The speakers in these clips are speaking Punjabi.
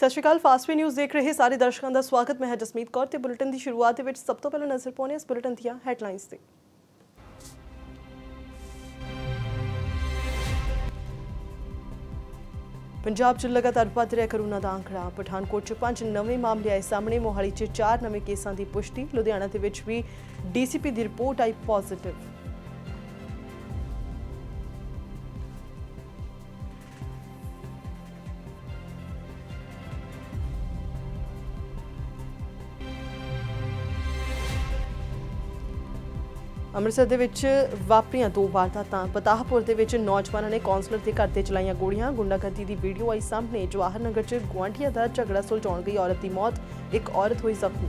सत श्री अकाल। फास्टवे न्यूज़ देख रहे सारे दर्शकों का स्वागत। मैं जसमीत कौर ते बुलेटिन की शुरुआत में सब तो पहले नज़र पाने इस बुलेटिन दी हैडलाइंस ते। पंजाब च लगातार वध रहा कोरोना का आंकड़ा। पठानकोट च 5 नवे मामले आए सामने। मोहाली च 4 नवे केसां की पुष्टि। लुधियाना दे विच भी डीसीपी की रिपोर्ट आई पॉजिटिव। ਅੰਮ੍ਰਿਤਸਰ ਦੇ ਵਿੱਚ ਵਾਪਰੀਆਂ 2 ਵਾਰਦਾਤਾਂ। ਪਤਾਹਪੁਰ ਦੇ ਵਿੱਚ ਨੌਜਵਾਨਾਂ ਨੇ ਕੌਂਸਲਰ ਦੇ ਘਰ ਤੇ ਚਲਾਈਆਂ ਗੋਲੀਆਂ। ਗੁੰਡਾਗਰਦੀ ਦੀ ਵੀਡੀਓ ਆਈ ਸਾਹਮਣੇ। ਜਵਾਹਰ ਨਗਰ 'ਚ ਗੁਆਂਢੀਆਂ ਦਾ ਝਗੜਾ ਸੁਲਝਾਉਣ ਗਈ ਔਰਤ ਦੀ ਮੌਤ। ਇੱਕ ਔਰਤ ਹੋਈ ਜ਼ਖਮੀ।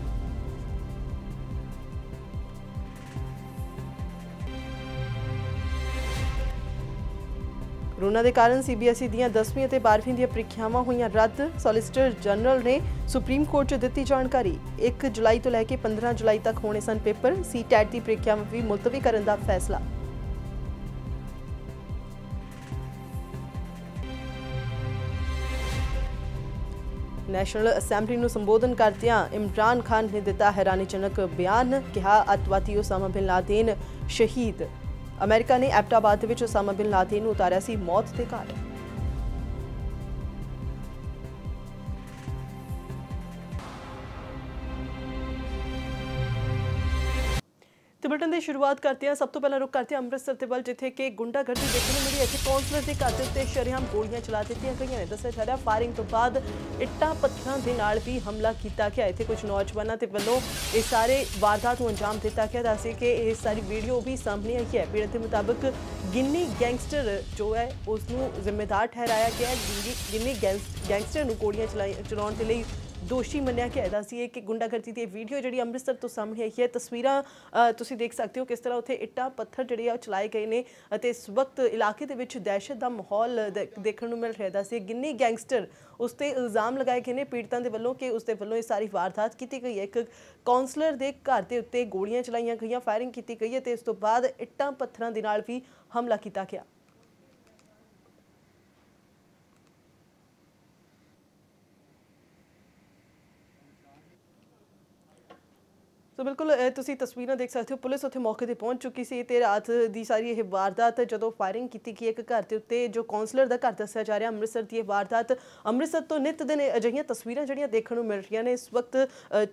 कोरोना के कारण सीबीएसई ਦੀਆਂ 10वीं ਅਤੇ 12ਵੀਂ ਦੀਆਂ ਪ੍ਰੀਖਿਆਵਾਂ ਹੋਈਆਂ ਰੱਦ। ਸੋਲਿਸਿਟਰ ਜਨਰਲ ਨੇ ਸੁਪਰੀਮ ਕੋਰਟ 'ਚ ਦਿੱਤੀ ਜਾਣਕਾਰੀ। 1 ਜੁਲਾਈ ਤੋਂ ਲੈ ਕੇ 15 ਜੁਲਾਈ ਤੱਕ ਹੋਣੇ ਸਨ ਪੇਪਰ। ਸੀਟੈਟ ਦੀ ਪ੍ਰੀਖਿਆਵਾਂ ਵੀ ਮੁਲਤਵੀ ਕਰਨ ਦਾ ਫੈਸਲਾ। ਨੈਸ਼ਨਲ ਅਸੈਂਬਲੀ ਨੂੰ ਸੰਬੋਧਨ ਕਰਦਿਆਂ ਇਮਰਾਨ ਖਾਨ ਨੇ ਦਿੱਤਾ ਹੈਰਾਨੀਜਨਕ ਬਿਆਨ। ਕਿਹਾ ਅੱਤਵਾਦੀ ਉਸਾਮਾ ਬਿਨ ਲਾਦੇਨ ਸ਼ਹੀਦ। अमेरिका ने एबटाबाद विच उसामा बिन लादेन नूं उतारिया सी मौत दे घाट। तो बुलेटिन की शुरुआत करते हैं। सब तो पहला रुख करते हैं अमृतसर के वल, जिथे कि गुंडागर्दी देखने को मिली। इतने कौंसलर के घर के उत्ते शरेआम गोलियां चला दी गई ने। दस्सिया जा रहा फायरिंग तो बाद इट्टां पत्थरां दे नाल भी हमला किया गया। इत्थे कुछ नौजवानों के वलों ये सारे वारदात को अंजाम दिता गया। दस्से कि ये सारी वीडियो भी सामने आई है। पीड़ित के मुताबिक गिन्नी गैंगस्टर जो है उसनूं जिम्मेदार ठहराया गया। गिन्नी गैंगस्टर नूं गोलियां चलाउण दे लई दोषी मन्निया गया। दस्सिए कि गुंडागर्दी की वीडियो जी अमृतसर तो सामने आई है। तस्वीरां तुसीं देख सकते हो किस तरह उत्थे इट्टां पत्थर जिहड़े चलाए गए ने अते इस वक्त इलाके दे विच दहशत का माहौल देखने को मिल रहा है। दस्सिए गिन्नी गैंगस्टर उस ते इल्ज़ाम लगाए गए हैं पीड़ितां दे वल्लों कि उसके वल्लों ये सारी वारदात की गई है। एक कौंसलर के घर के उत्ते गोलियां चलाईयां गईयां, फायरिंग की गई है तो इस तो बाद इट्टां पत्थरां दे नाल भी हमला किया गया। तो बिल्कुल तुसीं तस्वीरां देख सकते हो। पुलिस उत्थे मौके पर पहुंच चुकी सी ते रात की सारी ये वारदात जो फायरिंग की गई एक घर के उत्ते जो कौंसलर का घर दस्सिया जा रहा। अमृतसर की वारदात अमृतसर तो नित दिन अजिहियां तस्वीरां जिहड़ियां देखण नूं मिल रही ने। इस वक्त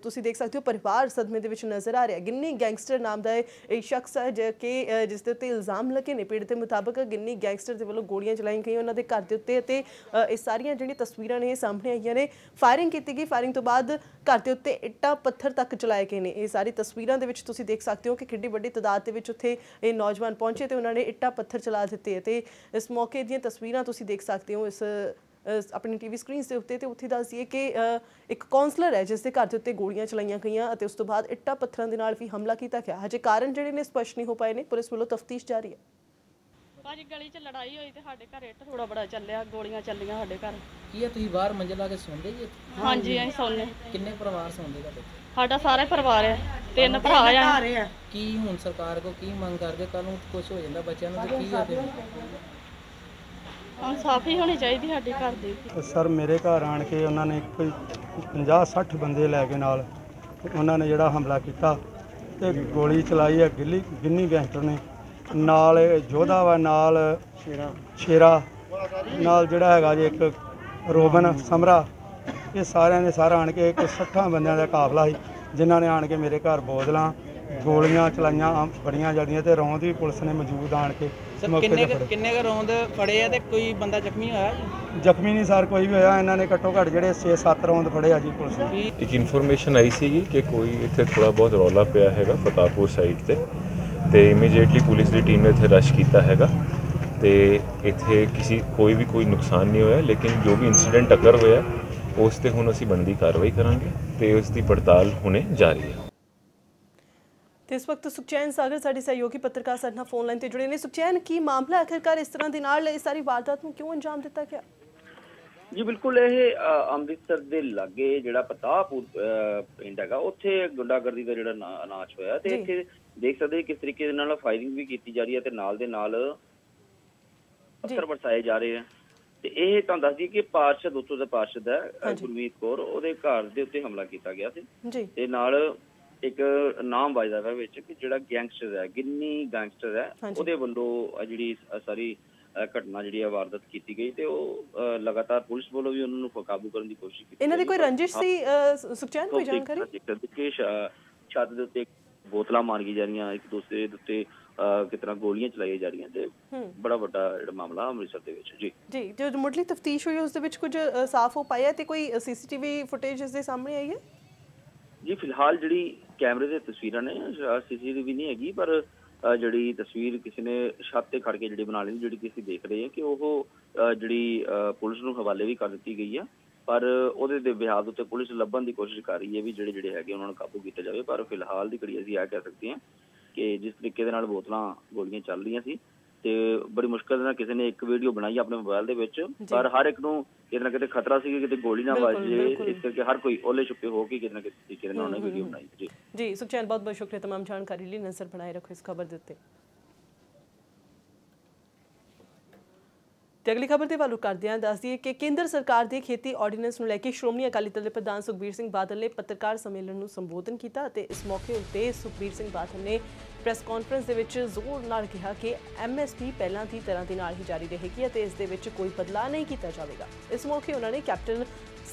तुसीं देख सकते हो परिवार सदमे दे विच नज़र आ रहा। गिन्नी गैंगस्टर नाम का एक शख्स है जो कि जिसके उत्ते इल्ज़ाम लगे ने। पीड़ित के मुताबिक गिन्नी गैंगस्टर के वल्लों गोलियां चलाई गई उन्होंने घर के उत्ते ते ये सारियां जिहड़ियां तस्वीरां ने सामने आईयां ने। फायरिंग की गई। फायरिंग तो बाद घर के उत्ते इट्टां पत्थर तक चलाए गए ने। सारी तस्वीरों के विच तुसीं देख सकते हो कि किड्डी वड्डी तादाद के विच उत्थे ये नौजवान पहुंचे तो उन्होंने इट्टा पत्थर चला दिते ते इस मौके दी तस्वीरां तुसीं देख सकते हो इस अपनी टीवी स्क्रीन के उत्ते। उत्थे दस दिए कि एक कौंसलर है जिसके घर के उत्ते गोलियां चलाईयां गईयां ते उस तो बाद इट्टा पत्थरां दे नाल भी हमला किया गया। हजे कारण जिहड़े ने स्पष्ट नहीं हो पाए ने। पुलिस वालों तफ्तीश जारी है। भाजी गली च लड़ाई हुई तो साडे घर इट थोड़ा बड़ा चलिया, गोलियां चलियां साडे घर। ਕੀ ਆ ਤੁਸੀਂ ਬਾਹਰ ਮੰਜ਼ਿਲ ਲਾ ਕੇ ਸੌਂਦੇ ਜੀ? ਹਾਂਜੀ ਅਸੀਂ ਸੌਂਦੇ। ਕਿੰਨੇ ਪਰਿਵਾਰ ਸੌਂਦੇ ਤੁਹਾਡੇ? ਸਾਡਾ ਸਾਰਾ ਪਰਿਵਾਰ ਹੈ, 3 ਭਰਾ ਆ। ਕੀ ਹੁਣ ਸਰਕਾਰ ਕੋ ਕੀ ਮੰਗ ਕਰਦੇ? ਕੱਲ ਨੂੰ ਕੁਝ ਹੋ ਜਾਂਦਾ ਬੱਚਿਆਂ ਨੂੰ ਤੇ ਕੀ ਆ ਫਿਰ? ਇਨਸਾਫੀ ਹੋਣੀ ਚਾਹੀਦੀ ਸਾਡੇ ਘਰ ਦੀ। ਸਰ ਮੇਰੇ ਘਰ ਆਣ ਕੇ ਉਹਨਾਂ ਨੇ ਕੋਈ 50-60 ਬੰਦੇ ਲੈ ਕੇ ਨਾਲ ਉਹਨਾਂ ਨੇ ਜਿਹੜਾ ਹਮਲਾ ਕੀਤਾ ਤੇ ਗੋਲੀ ਚਲਾਈ ਹੈ। ਗਿੰਨੀ ਗੈਂਗਸਟਰ ਨੇ ਨਾਲ ਜੋਧਾ ਵਾ, ਨਾਲ ਸ਼ੇਰਾ ਨਾਲ ਜਿਹੜਾ ਹੈਗਾ ਜੀ ਇੱਕ ਰੋਬਨ ਸਮਰਾ। ਇਹ ਸਾਰਿਆਂ ਨੇ ਸਾਰਾ ਆਣ ਕੇ ਇੱਕ 60 ਬੰਦਿਆਂ ਦਾ ਕਾਫਲਾ ਸੀ ਜਿਨ੍ਹਾਂ ਨੇ ਆਣ ਕੇ ਮੇਰੇ ਘਰ ਬੋਤਲਾਂ ਗੋਲੀਆਂ ਚਲਾਈਆਂ ਬੜੀਆਂ ਜ਼ਿਆਦੀਆਂ ਤੇ ਰੌਂਦ ਵੀ ਪੁਲਿਸ ਨੇ ਮੌਜੂਦ ਆਣ ਕੇ ਕਿੰਨੇ ਕੁ ਰੌਂਦ ਫੜੇ ਆ ਤੇ ਕੋਈ ਬੰਦਾ ਜ਼ਖਮੀ ਹੋਇਆ? ਜ਼ਖਮੀ ਨਹੀਂ ਸਰ ਕੋਈ ਵੀ ਹੋਇਆ। ਇਹਨਾਂ ਨੇ ਘੱਟੋ ਘੱਟ ਜਿਹੜੇ 6-7 ਰੌਂਦ ਫੜੇ ਆ ਜੀ ਪੁਲਿਸ ਨੇ। ਇੱਕ ਇਨਫੋਰਮੇਸ਼ਨ ਆਈ ਸੀ ਕਿ ਕੋਈ ਇੱਥੇ ਥੋੜਾ ਬਹੁਤ ਰੌਲਾ ਪਿਆ ਹੈਗਾ ਫਤਾਹਪੁਰ ਸਾਈਡ ਤੇ ਇਮੀਡੀਏਟਲੀ ਪੁਲਿਸ ਦੀ ਟੀਮ ਨੇ ਇੱਥੇ ਰਸ਼ ਕੀਤਾ ਹੈਗਾ ਤੇ ਇੱਥੇ ਕੋਈ ਵੀ ਨੁਕਸਾਨ ਨਹੀਂ ਹੋਇਆ। ਲੇਕਿਨ ਜੋ ਵੀ ਇਨਸੀਡੈਂਟ ਅਕਰ ਹੋਇਆ ਉਸ ਤੇ ਹੁਣ ਅਸੀਂ ਬਣਦੀ ਕਾਰਵਾਈ ਕਰਾਂਗੇ ਤੇ ਉਸ ਦੀ ਪੜਤਾਲ ਹੁਣੇ ਜਾਰੀ ਹੈ। इस वक्त सुखचैन सागर साडे सहयोगी पत्रकार साडे नाल फोन लाइन ते जुड़े ने। सुखचैन की मामला आखिरकार इस तरह दे नाल इस सारी वारदात नूं क्यों अंजाम दिता गया? जी बिल्कुल ये अमृतसर के लागे जिहड़ा पताहपुर पिंड हैगा उत्थे गुंडागर्दी का जिहड़ा नाच होया ते इत्थे देख सकते किस तरीके दे नाल फायरिंग भी की जा रही है ते नाल दे नाल पत्थर बरसाए जा रहे हैं। ਤੇ ਇਹ ਤੁਹਾਨੂੰ ਦੱਸ ਦਈਏ ਕਿ ਪਾਰਸ਼ਦ ਉੱਥੋਂ ਦਾ ਪਾਰਸ਼ਦ ਹੈ ਗੁਰਮੀਤ ਕੌਰ, ਉਹਦੇ ਘਰ ਦੇ ਉੱਤੇ ਹਮਲਾ ਕੀਤਾ ਗਿਆ ਸੀ ਜੀ ਤੇ ਨਾਲ ਇੱਕ ਨਾਮ ਵੱਜਦਾ ਵਾ ਵਿੱਚ ਕਿ ਜਿਹੜਾ ਗੈਂਗਸਟਰ ਹੈ, ਗਿੰਨੀ ਗੈਂਗਸਟਰ ਹੈ, ਉਹਦੇ ਵੱਲੋਂ ਜਿਹੜੀ ਸਾਰੀ ਘਟਨਾ ਜਿਹੜੀ ਵਾਰਦਾਤ ਕੀਤੀ ਗਈ ਤੇ ਉਹ ਲਗਾਤਾਰ ਪੁਲਿਸ ਵੱਲੋਂ ਵੀ ਉਹਨਾਂ ਨੂੰ ਕਾਬੂ ਕਰਨ ਦੀ ਕੋਸ਼ਿਸ਼ ਕੀਤੀ। ਇਹਨਾਂ ਦੀ ਕੋਈ ਰੰਜਿਸ਼ ਸੀ ਸੁਖਚੈਨ, ਕੋਈ ਜਾਣਕਾਰੀ? ਕਿ ਛੱਤ ਦੇ ਉੱਤੇ ਬੋਤਲਾਂ ਮਾਰੀਆਂ ਜਾ ਰਹੀਆਂ, ਇੱਕ ਦੂਸਰੇ ਦੇ ਉੱਤੇ ਕਿਸ ਤਰ੍ਹਾਂ ਗੋਲੀਆਂ ਚਲਾਈਆਂ ਜਾ ਰਹੀਆਂ ਤੇ ਬੜਾ ਵੱਡਾ ਜਿਹੜਾ ਮਾਮਲਾ ਅੰਮ੍ਰਿਤਸਰ ਦੇ ਵਿੱਚ। ਜੀ ਜੀ, ਜੋ ਮੁੱਢਲੀ ਤਫਤੀਸ਼ ਹੋਈ ਉਸ ਦੇ ਵਿੱਚ ਕੁਝ ਸਾਫ਼ ਹੋ ਪਾਇਆ ਤੇ ਕੋਈ ਸੀਸੀਟੀਵੀ ਫੁਟੇਜ ਇਸ ਦੇ ਸਾਹਮਣੇ ਆਈ ਹੈ? ਜੀ ਫਿਲਹਾਲ ਜਿਹੜੀ ਕੈਮਰੇ ਦੇ ਤਸਵੀਰਾਂ ਨੇ, ਸੀਸੀਟੀਵੀ ਨਹੀਂ ਹੈਗੀ, ਪਰ ਜਿਹੜੀ ਤਸਵੀਰ ਕਿਸੇ ਨੇ ਛੱਤ ਤੇ ਖੜ ਕੇ ਜਿਹੜੀ ਬਣਾ ਲਈ, ਜਿਹੜੀ ਅਸੀਂ ਦੇਖ ਰਹੇ ਹਾਂ ਕਿ ਉਹ ਜਿਹੜੀ ਪੁਲਿਸ ਨੂੰ ਹਵਾਲੇ ਵੀ ਕਰ ਦਿੱਤੀ ਗਈ ਆ, ਪਰ ਉਹਦੇ ਦੇ ਬਿਹਾਫ ਉੱਤੇ ਪੁਲਿਸ ਲੱਭਣ ਦੀ ਕੋਸ਼ਿਸ਼ ਕਰ ਰਹੀ ਹੈ ਵੀ ਜਿਹੜੇ ਹੈਗੇ ਉਹਨਾਂ ਨੂੰ ਕਾਬੂ ਕੀਤਾ ਜਾਵੇ। ਪਰ ਫਿਲਹਾਲ ਦੀ ਘੜੀ ਅਸੀਂ ਇਹ ਕਹਿ ਸਕਦੇ ਹਾਂ ਕਿ ਜਿਸ ਤਰੀਕੇ ਦੇ ਨਾਲ ਬੋਤਲਾਂ ਗੋਲੀਆਂ ਚੱਲ ਰਹੀਆਂ ਸੀ ਤੇ ਬੜੀ ਮੁਸ਼ਕਲ ਨਾਲ ਕਿਸੇ ਨੇ ਇੱਕ ਵੀਡੀਓ ਬਣਾਈ ਆਪਣੇ ਮੋਬਾਈਲ ਦੇ ਵਿੱਚ, ਪਰ ਹਰ ਇੱਕ ਨੂੰ ਕਿਤੇ ਨਾ ਕਿਤੇ ਖਤਰਾ ਸੀ ਕਿ ਕਿਤੇ ਗੋਲੀ ਨਾ ਵੱਜ ਜੇ, ਇਸ ਕਰਕੇ ਹਰ ਕੋਈ ਓਲੇ ਛੁਪੇ ਹੋ ਕੇ ਕਿਤੇ ਨਾ ਕਿਤੇ ਤਰੀਕੇ ਦੇ ਨਾਲ ਉਹਨੇ ਵੀਡੀਓ ਬਣਾਈ। ਜੀ ਜੀ ਸੁਖਚੈਨ, ਬਹੁਤ ਬਹੁਤ ਸ਼ੁਕਰੀਆ ਤਮਾਮ ਜਾਣਕਾਰੀ ਲਈ। ਨਜ਼ਰ ਬਣਾਏ ਰੱਖੋ ਇਸ ਖਬਰ ਦੇ ਉੱਤੇ। ਤੇ ਅਗਲੀ ਖਬਰ ਦੇ ਵੱਲ ਕਰਦੇ ਹਾਂ। ਦੱਸ ਦਈਏ ਕਿ ਕੇਂਦਰ ਸਰਕਾਰ ਦੇ ਖੇਤੀ ਆਰਡੀਨੈਂਸ ਨੂੰ ਲੈ ਕੇ ਸ਼੍ਰੋਮਣੀ ਅਕਾਲੀ ਦਲ ਦੇ ਪ੍ਰਧਾਨ ਸੁਖਬੀਰ ਸਿੰਘ ਬਾਦਲ ਨੇ ਪੱਤਰਕਾਰ ਸੰਮੇਲਨ ਨੂੰ ਸੰਬੋਧਨ ਕੀਤਾ ਅਤੇ ਇਸ ਮੌਕੇ ਉੱਤੇ ਸੁਖਬੀਰ ਸਿੰਘ ਬਾਦਲ ਨੇ ਪ੍ਰੈਸ ਕਾਨਫਰੰਸ ਦੇ ਵਿੱਚ ਜ਼ੋਰ ਨਾਲ ਕਿਹਾ ਕਿ MSP ਪਹਿਲਾਂ ਦੀ ਤਰ੍ਹਾਂ ਦੇ ਨਾਲ ਹੀ ਜਾਰੀ ਰਹੇਗੀ ਅਤੇ ਇਸ ਦੇ ਵਿੱਚ ਕੋਈ ਬਦਲਾਅ ਨਹੀਂ ਕੀਤਾ ਜਾਵੇਗਾ। ਇਸ ਮੌਕੇ ਉਹਨਾਂ ਨੇ ਕੈਪਟਨ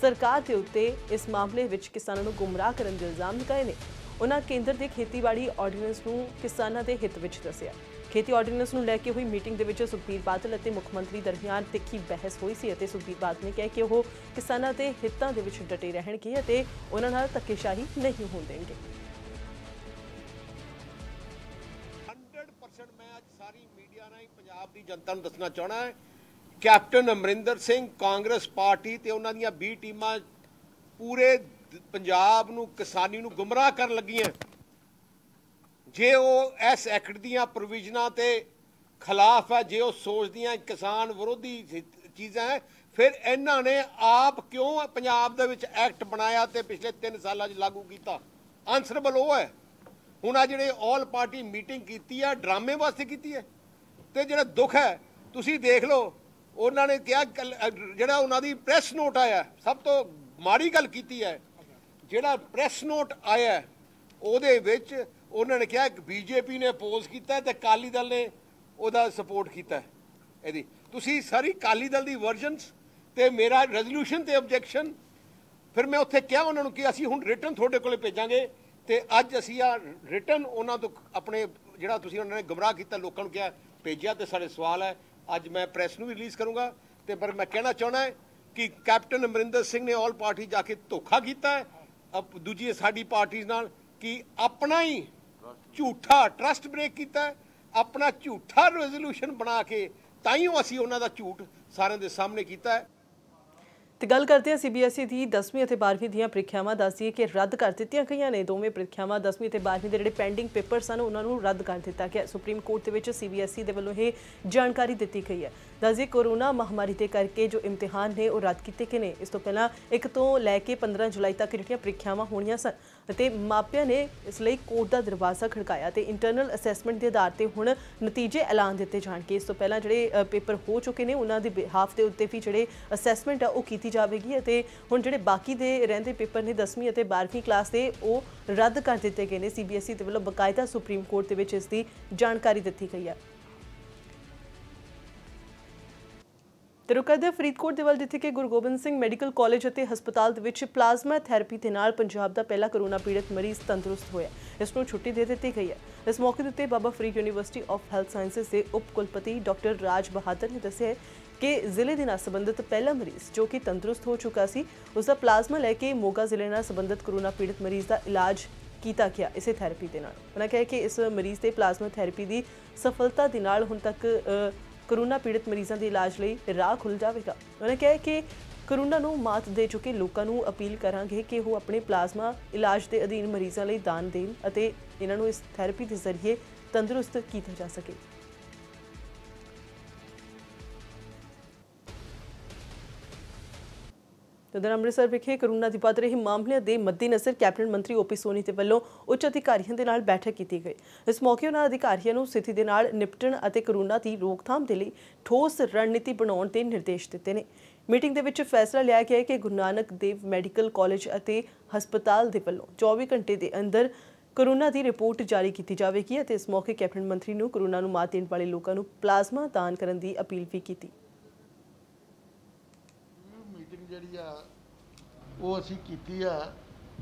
ਸਰਕਾਰ ਦੇ ਉੱਤੇ ਇਸ ਮਾਮਲੇ ਵਿੱਚ ਕਿਸਾਨਾਂ ਨੂੰ ਗੁੰਮਰਾਹ ਕਰਨ ਦੇ ਇਲਜ਼ਾਮ ਲਗਾਏ ਨੇ। ਉਹਨਾਂ ਕੇਂਦਰ ਦੇ ਖੇਤੀਬਾੜੀ ਆਰਡੀਨੈਂਸ ਨੂੰ ਕਿਸਾਨਾਂ ਦੇ ਹਿੱਤ ਵਿੱਚ ਦੱਸਿਆ। ਖੇਤੀ ਆਰਡੀਨੈਂਸ ਨੂੰ ਲੈ ਕੇ ਹੋਈ ਮੀਟਿੰਗ ਦੇ ਵਿੱਚ ਸੁਖਬੀਰ ਬਾਦਲ ਅਤੇ ਮੁੱਖ ਮੰਤਰੀ ਦਰਮਿਆਨ ਤਿੱਖੀ ਬਹਿਸ ਹੋਈ ਸੀ ਅਤੇ ਸੁਖਬੀਰ ਬਾਦਲ ਨੇ ਕਿਹਾ ਕਿ ਉਹ ਕਿਸਾਨਾਂ ਦੇ ਹਿੱਤਾਂ ਦੇ ਵਿੱਚ ਡਟੇ ਰਹਿਣਗੇ ਅਤੇ ਉਹਨਾਂ ਨਾਲ ਧੱਕੇਸ਼ਾਹੀ ਨਹੀਂ ਹੋਣ ਦੇਣਗੇ। 100% ਮੈਂ ਅੱਜ ਸਾਰੀ ਮੀਡੀਆ ਨਾਲ ਪੰਜਾਬ ਦੀ ਜਨਤਾ ਨੂੰ ਦੱਸਣਾ ਚਾਹਣਾ ਹੈ, ਕੈਪਟਨ ਅਮਰਿੰਦਰ ਸਿੰਘ, ਕਾਂਗਰਸ ਪਾਰਟੀ ਤੇ ਉਹਨਾਂ ਦੀਆਂ 20 ਟੀਮਾਂ ਪੂਰੇ ਪੰਜਾਬ ਨੂੰ, ਕਿਸਾਨੀ ਨੂੰ ਗੁੰਮਰਾਹ ਕਰਨ ਲੱਗੀਆਂ। ਜੇ ਉਹ ਇਸ ਐਕਟ ਦੀਆਂ ਪ੍ਰੋਵੀਜ਼ਨਾਂ ਤੇ ਖਿਲਾਫ ਹੈ, ਜੇ ਉਹ ਸੋਚਦੀਆਂ ਕਿਸਾਨ ਵਿਰੋਧੀ ਚੀਜ਼ਾਂ ਹੈ, ਫਿਰ ਇਹਨਾਂ ਨੇ ਆਪ ਕਿਉਂ ਪੰਜਾਬ ਦੇ ਵਿੱਚ ਐਕਟ ਬਣਾਇਆ ਤੇ ਪਿਛਲੇ 3 ਸਾਲਾਂ 'ਚ ਲਾਗੂ ਕੀਤਾ? ਆਨਸਰੇਬਲ ਉਹ ਹੈ। ਹੁਣ ਆ ਜਿਹੜੇ ਆਲ ਪਾਰਟੀ ਮੀਟਿੰਗ ਕੀਤੀ ਆ, ਡਰਾਮੇ ਵਾਸਤੇ ਕੀਤੀ ਹੈ। ਤੇ ਜਿਹੜਾ ਦੁੱਖ ਹੈ ਤੁਸੀਂ ਦੇਖ ਲਓ, ਉਹਨਾਂ ਨੇ ਕਿਹਾ ਜਿਹੜਾ ਉਹਨਾਂ ਦੀ ਪ੍ਰੈਸ ਨੋਟ ਆਇਆ, ਸਭ ਤੋਂ ਮਾੜੀ ਗੱਲ ਕੀਤੀ ਹੈ। ਜਿਹੜਾ ਪ੍ਰੈਸ ਨੋਟ ਆਇਆ ਉਹਦੇ ਵਿੱਚ ਉਹਨਾਂ ਨੇ ਕਿਹਾ ਕਿ BJP ਨੇ ਅਪੋਜ਼ ਕੀਤਾ ਤੇ ਅਕਾਲੀ ਦਲ ਨੇ ਉਹਦਾ ਸਪੋਰਟ ਕੀਤਾ। ਇਹਦੀ ਤੁਸੀਂ ਸਾਰੀ ਅਕਾਲੀ ਦਲ ਦੀ ਵਰਜਨਸ ਤੇ ਮੇਰਾ ਰੈਜ਼ੋਲੂਸ਼ਨ ਤੇ ਆਬਜੈਕਸ਼ਨ, ਫਿਰ ਮੈਂ ਉੱਥੇ ਕਿਹਾ ਉਹਨਾਂ ਨੂੰ ਕਿ ਅਸੀਂ ਹੁਣ ਰਿਟਨ ਤੁਹਾਡੇ ਕੋਲੇ ਭੇਜਾਂਗੇ ਤੇ ਅੱਜ ਅਸੀਂ ਆ ਰਿਟਨ ਉਹਨਾਂ ਤੋਂ ਆਪਣੇ ਜਿਹੜਾ ਤੁਸੀਂ ਉਹਨਾਂ ਨੇ ਗੁੰਮਰਾਹ ਕੀਤਾ ਲੋਕਾਂ ਨੂੰ ਕਿਹਾ ਭੇਜਿਆ ਤੇ ਸਾਡੇ ਸਵਾਲ ਹੈ ਅੱਜ ਮੈਂ ਪ੍ਰੈਸ ਨੂੰ ਵੀ ਰਿਲੀਜ਼ ਕਰੂੰਗਾ। ਤੇ ਪਰ ਮੈਂ ਕਹਿਣਾ ਚਾਹੁੰਦਾ ਹੈ ਕਿ ਕੈਪਟਨ ਅਮਰਿੰਦਰ ਸਿੰਘ ਨੇ ਆਲ ਪਾਰਟੀ ਜਾ ਕੇ ਧੋਖਾ ਕੀਤਾ ਹੈ ਦੂਜੀ ਸਾਡੀ ਪਾਰਟੀ ਨਾਲ, ਕਿ ਆਪਣਾ ਹੀ ਝੂਠਾ ਟਰਸਟ ਬ੍ਰੇਕ ਕੀਤਾ ਹੈ, ਆਪਣਾ ਝੂਠਾ ਰੈਜ਼ੋਲੂਸ਼ਨ ਬਣਾ ਕੇ ਤਾਂ ਹੀ ਅਸੀਂ ਉਹਨਾਂ ਦਾ ਝੂਠ ਸਾਰਿਆਂ ਦੇ ਸਾਹਮਣੇ ਕੀਤਾ ਹੈ। ਤੇ ਗੱਲ ਕਰਦੇ ਹਾਂ CBSE ਦੀ 10ਵੀਂ ਅਤੇ 12ਵੀਂ ਦੀਆਂ ਪ੍ਰੀਖਿਆਵਾਂ। ਦੱਸਦੀਏ ਕਿ ਰੱਦ ਕਰ ਦਿੱਤੀਆਂ ਗਈਆਂ ਨੇ ਦੋਵੇਂ ਪ੍ਰੀਖਿਆਵਾਂ। 10ਵੀਂ ਅਤੇ 12ਵੀਂ ਦੇ ਜਿਹੜੇ ਪੈਂਡਿੰਗ ਪੇਪਰ ਸਨ ਉਹਨਾਂ ਨੂੰ ਰੱਦ ਕਰ ਦਿੱਤਾ ਗਿਆ। ਸੁਪਰੀਮ ਕੋਰਟ ਦੇ ਵਿੱਚ CBSE ਦੇ ਵੱਲੋਂ ਇਹ ਜਾਣਕਾਰੀ ਦਿੱਤੀ ਗਈ ਹੈ। ਦੱਸਦੀਏ ਕੋਰੋਨਾ ਮਹਾਮਾਰੀ ਦੇ ਕਰਕੇ ਜੋ ਇਮਤਿਹਾਨ ਨੇ ਉਹ ਰੱਦ ਕੀਤੇ ਗਏ ਨੇ। ਇਸ ਤੋਂ ਪਹਿਲਾਂ 1 ਤੋਂ ਲੈ ਕੇ 15 ਜੁਲਾਈ ਤੱਕ ਜਿਹੜੀਆਂ ਪ੍ਰੀਖਿਆਵਾਂ ਹੋਣੀਆਂ ਸਨ ਅਤੇ ਮਾਪਿਆਂ ਨੇ ਇਸ ਲਈ ਕੋਰਟ ਦਾ ਦਰਵਾਜ਼ਾ ਖੜਕਾਇਆ ਤੇ ਇੰਟਰਨਲ ਅਸੈਸਮੈਂਟ ਦੇ ਆਧਾਰ ਤੇ ਹੁਣ ਨਤੀਜੇ ਐਲਾਨ ਦਿੱਤੇ ਜਾਣਗੇ। ਇਸ ਤੋਂ ਪਹਿਲਾਂ ਜਿਹੜੇ ਪੇਪਰ ਹੋ ਚੁੱਕੇ ਨੇ ਉਹਨਾਂ ਦੇ ਬਿਹਾਫ ਦੇ ਉੱਤੇ ਵੀ ਜਿਹੜੇ ਅਸੈਸਮੈਂਟ ਆ ਉਹ ਕੀਤੀ ਜਾਵੇਗੀ ਅਤੇ ਹੁਣ ਜਿਹੜੇ ਬਾਕੀ ਦੇ ਰਹਿੰਦੇ ਪੇਪਰ ਨੇ 10ਵੀਂ ਅਤੇ 12ਵੀਂ ਕਲਾਸ ਦੇ ਉਹ ਰੱਦ ਕਰ ਦਿੱਤੇ ਗਏ ਨੇ। CBSE ਦੇ ਵੱਲੋਂ ਬਕਾਇਦਾ ਸੁਪਰੀਮ ਕੋਰਟ ਦੇ ਵਿੱਚ ਇਸ ਦੀ ਜਾਣਕਾਰੀ ਦਿੱਤੀ ਗਈ ਹੈ। ਤੇ ਰੁਕ ਕਰਦੇ ਫਰੀਦਕੋਟ ਦੇ ਵੱਲ, ਜਿੱਥੇ ਕਿ ਗੁਰੂ ਗੋਬਿੰਦ ਸਿੰਘ ਮੈਡੀਕਲ ਕਾਲਜ ਅਤੇ ਹਸਪਤਾਲ ਦੇ ਵਿੱਚ ਪਲਾਜ਼ਮਾ ਥੈਰੇਪੀ ਦੇ ਨਾਲ ਪੰਜਾਬ ਦਾ ਪਹਿਲਾ ਕਰੋਨਾ ਪੀੜਤ ਮਰੀਜ਼ ਤੰਦਰੁਸਤ ਹੋਇਆ। ਇਸ ਨੂੰ ਛੁੱਟੀ ਦੇ ਦਿੱਤੀ ਗਈ ਹੈ। ਇਸ ਮੌਕੇ ਦੇ ਉੱਤੇ Baba Farid University of Health Sciences ਦੇ ਉਪ ਕੁਲਪਤੀ ਡਾਕਟਰ ਰਾਜ ਬਹਾਦਰ ਨੇ ਦੱਸਿਆ ਕਿ ਜ਼ਿਲ੍ਹੇ ਦੇ ਨਾਲ ਸੰਬੰਧਿਤ ਪਹਿਲਾ ਮਰੀਜ਼ ਜੋ ਕਿ ਤੰਦਰੁਸਤ ਹੋ ਚੁੱਕਾ ਸੀ ਉਸ ਦਾ ਪਲਾਜ਼ਮਾ ਲੈ ਕੇ ਮੋਗਾ ਜ਼ਿਲ੍ਹੇ ਨਾਲ ਸੰਬੰਧਿਤ ਕਰੋਨਾ ਪੀੜਤ ਮਰੀਜ਼ ਦਾ ਇਲਾਜ ਕੀਤਾ ਗਿਆ ਇਸੇ ਥੈਰੇਪੀ ਦੇ ਨਾਲ। ਉਹਨਾਂ ਕਿਹਾ ਕਿ ਇਸ ਮਰੀਜ਼ ਦੇ ਪਲਾਜ਼ਮਾ ਥੈਰੇਪੀ ਦੀ ਸਫਲਤਾ ਦੇ ਨਾਲ ਹੁਣ ਤੱਕ ਕਰੋਨਾ ਪੀੜਤ ਮਰੀਜ਼ਾਂ ਦੇ ਇਲਾਜ ਲਈ ਰਾਹ ਖੁੱਲ੍ਹ ਜਾਵੇਗਾ। ਉਹਨਾਂ ਕਿਹਾ ਕਿ ਕਰੋਨਾ ਨੂੰ ਮਾਤ ਦੇ ਚੁੱਕੇ ਲੋਕਾਂ ਨੂੰ ਅਪੀਲ ਕਰਾਂਗੇ ਕਿ ਉਹ ਆਪਣੇ ਪਲਾਜ਼ਮਾ ਇਲਾਜ ਦੇ ਅਧੀਨ ਮਰੀਜ਼ਾਂ ਲਈ ਦਾਨ ਦੇਣ ਅਤੇ ਇਹਨਾਂ ਨੂੰ ਇਸ ਥੈਰੇਪੀ ਦੇ ਜ਼ਰੀਏ ਤੰਦਰੁਸਤ ਕੀਤਾ ਜਾ ਸਕੇ। ਉਧਰ ਅੰਮ੍ਰਿਤਸਰ ਵਿਖੇ ਕੋਰੋਨਾ ਦੀ ਵੱਧ ਰਹੀ ਮਾਮਲਿਆਂ ਦੇ ਮੱਦੇਨਜ਼ਰ ਕੈਬਨਿਟ ਮੰਤਰੀ ਓਪੀ ਸੋਨੀ ਦੇ ਵੱਲੋਂ ਉੱਚ ਅਧਿਕਾਰੀਆਂ ਦੇ ਨਾਲ ਬੈਠਕ ਕੀਤੀ ਗਈ। ਇਸ ਮੌਕੇ ਉਹਨਾਂ ਅਧਿਕਾਰੀਆਂ ਨੂੰ ਸਥਿਤੀ ਦੇ ਨਾਲ ਨਿਪਟਣ ਅਤੇ ਕੋਰੋਨਾ ਦੀ ਰੋਕਥਾਮ ਦੇ ਲਈ ਠੋਸ ਰਣਨੀਤੀ ਬਣਾਉਣ ਦੇ ਨਿਰਦੇਸ਼ ਦਿੱਤੇ ਨੇ। ਮੀਟਿੰਗ ਦੇ ਵਿੱਚ ਫੈਸਲਾ ਲਿਆ ਗਿਆ ਕਿ ਗੁਰੂ ਨਾਨਕ ਦੇਵ ਮੈਡੀਕਲ ਕਾਲਜ ਅਤੇ ਹਸਪਤਾਲ ਦੇ ਵੱਲੋਂ 24 ਘੰਟੇ ਦੇ ਅੰਦਰ ਕੋਰੋਨਾ ਦੀ ਰਿਪੋਰਟ ਜਾਰੀ ਕੀਤੀ ਜਾਵੇਗੀ ਅਤੇ ਇਸ ਮੌਕੇ ਕੈਬਨਿਟ ਮੰਤਰੀ ਨੂੰ ਕੋਰੋਨਾ ਨੂੰ ਮਾਤ ਦੇਣ ਵਾਲੇ ਲੋਕਾਂ ਨੂੰ ਪਲਾਜ਼ਮਾ ਦਾਨ ਕਰਨ ਦੀ ਅਪੀਲ ਵੀ ਕੀਤੀ। ਮੀਟਿੰਗ ਜਿਹੜੀ ਆ ਉਹ ਅਸੀਂ ਕੀਤੀ ਆ,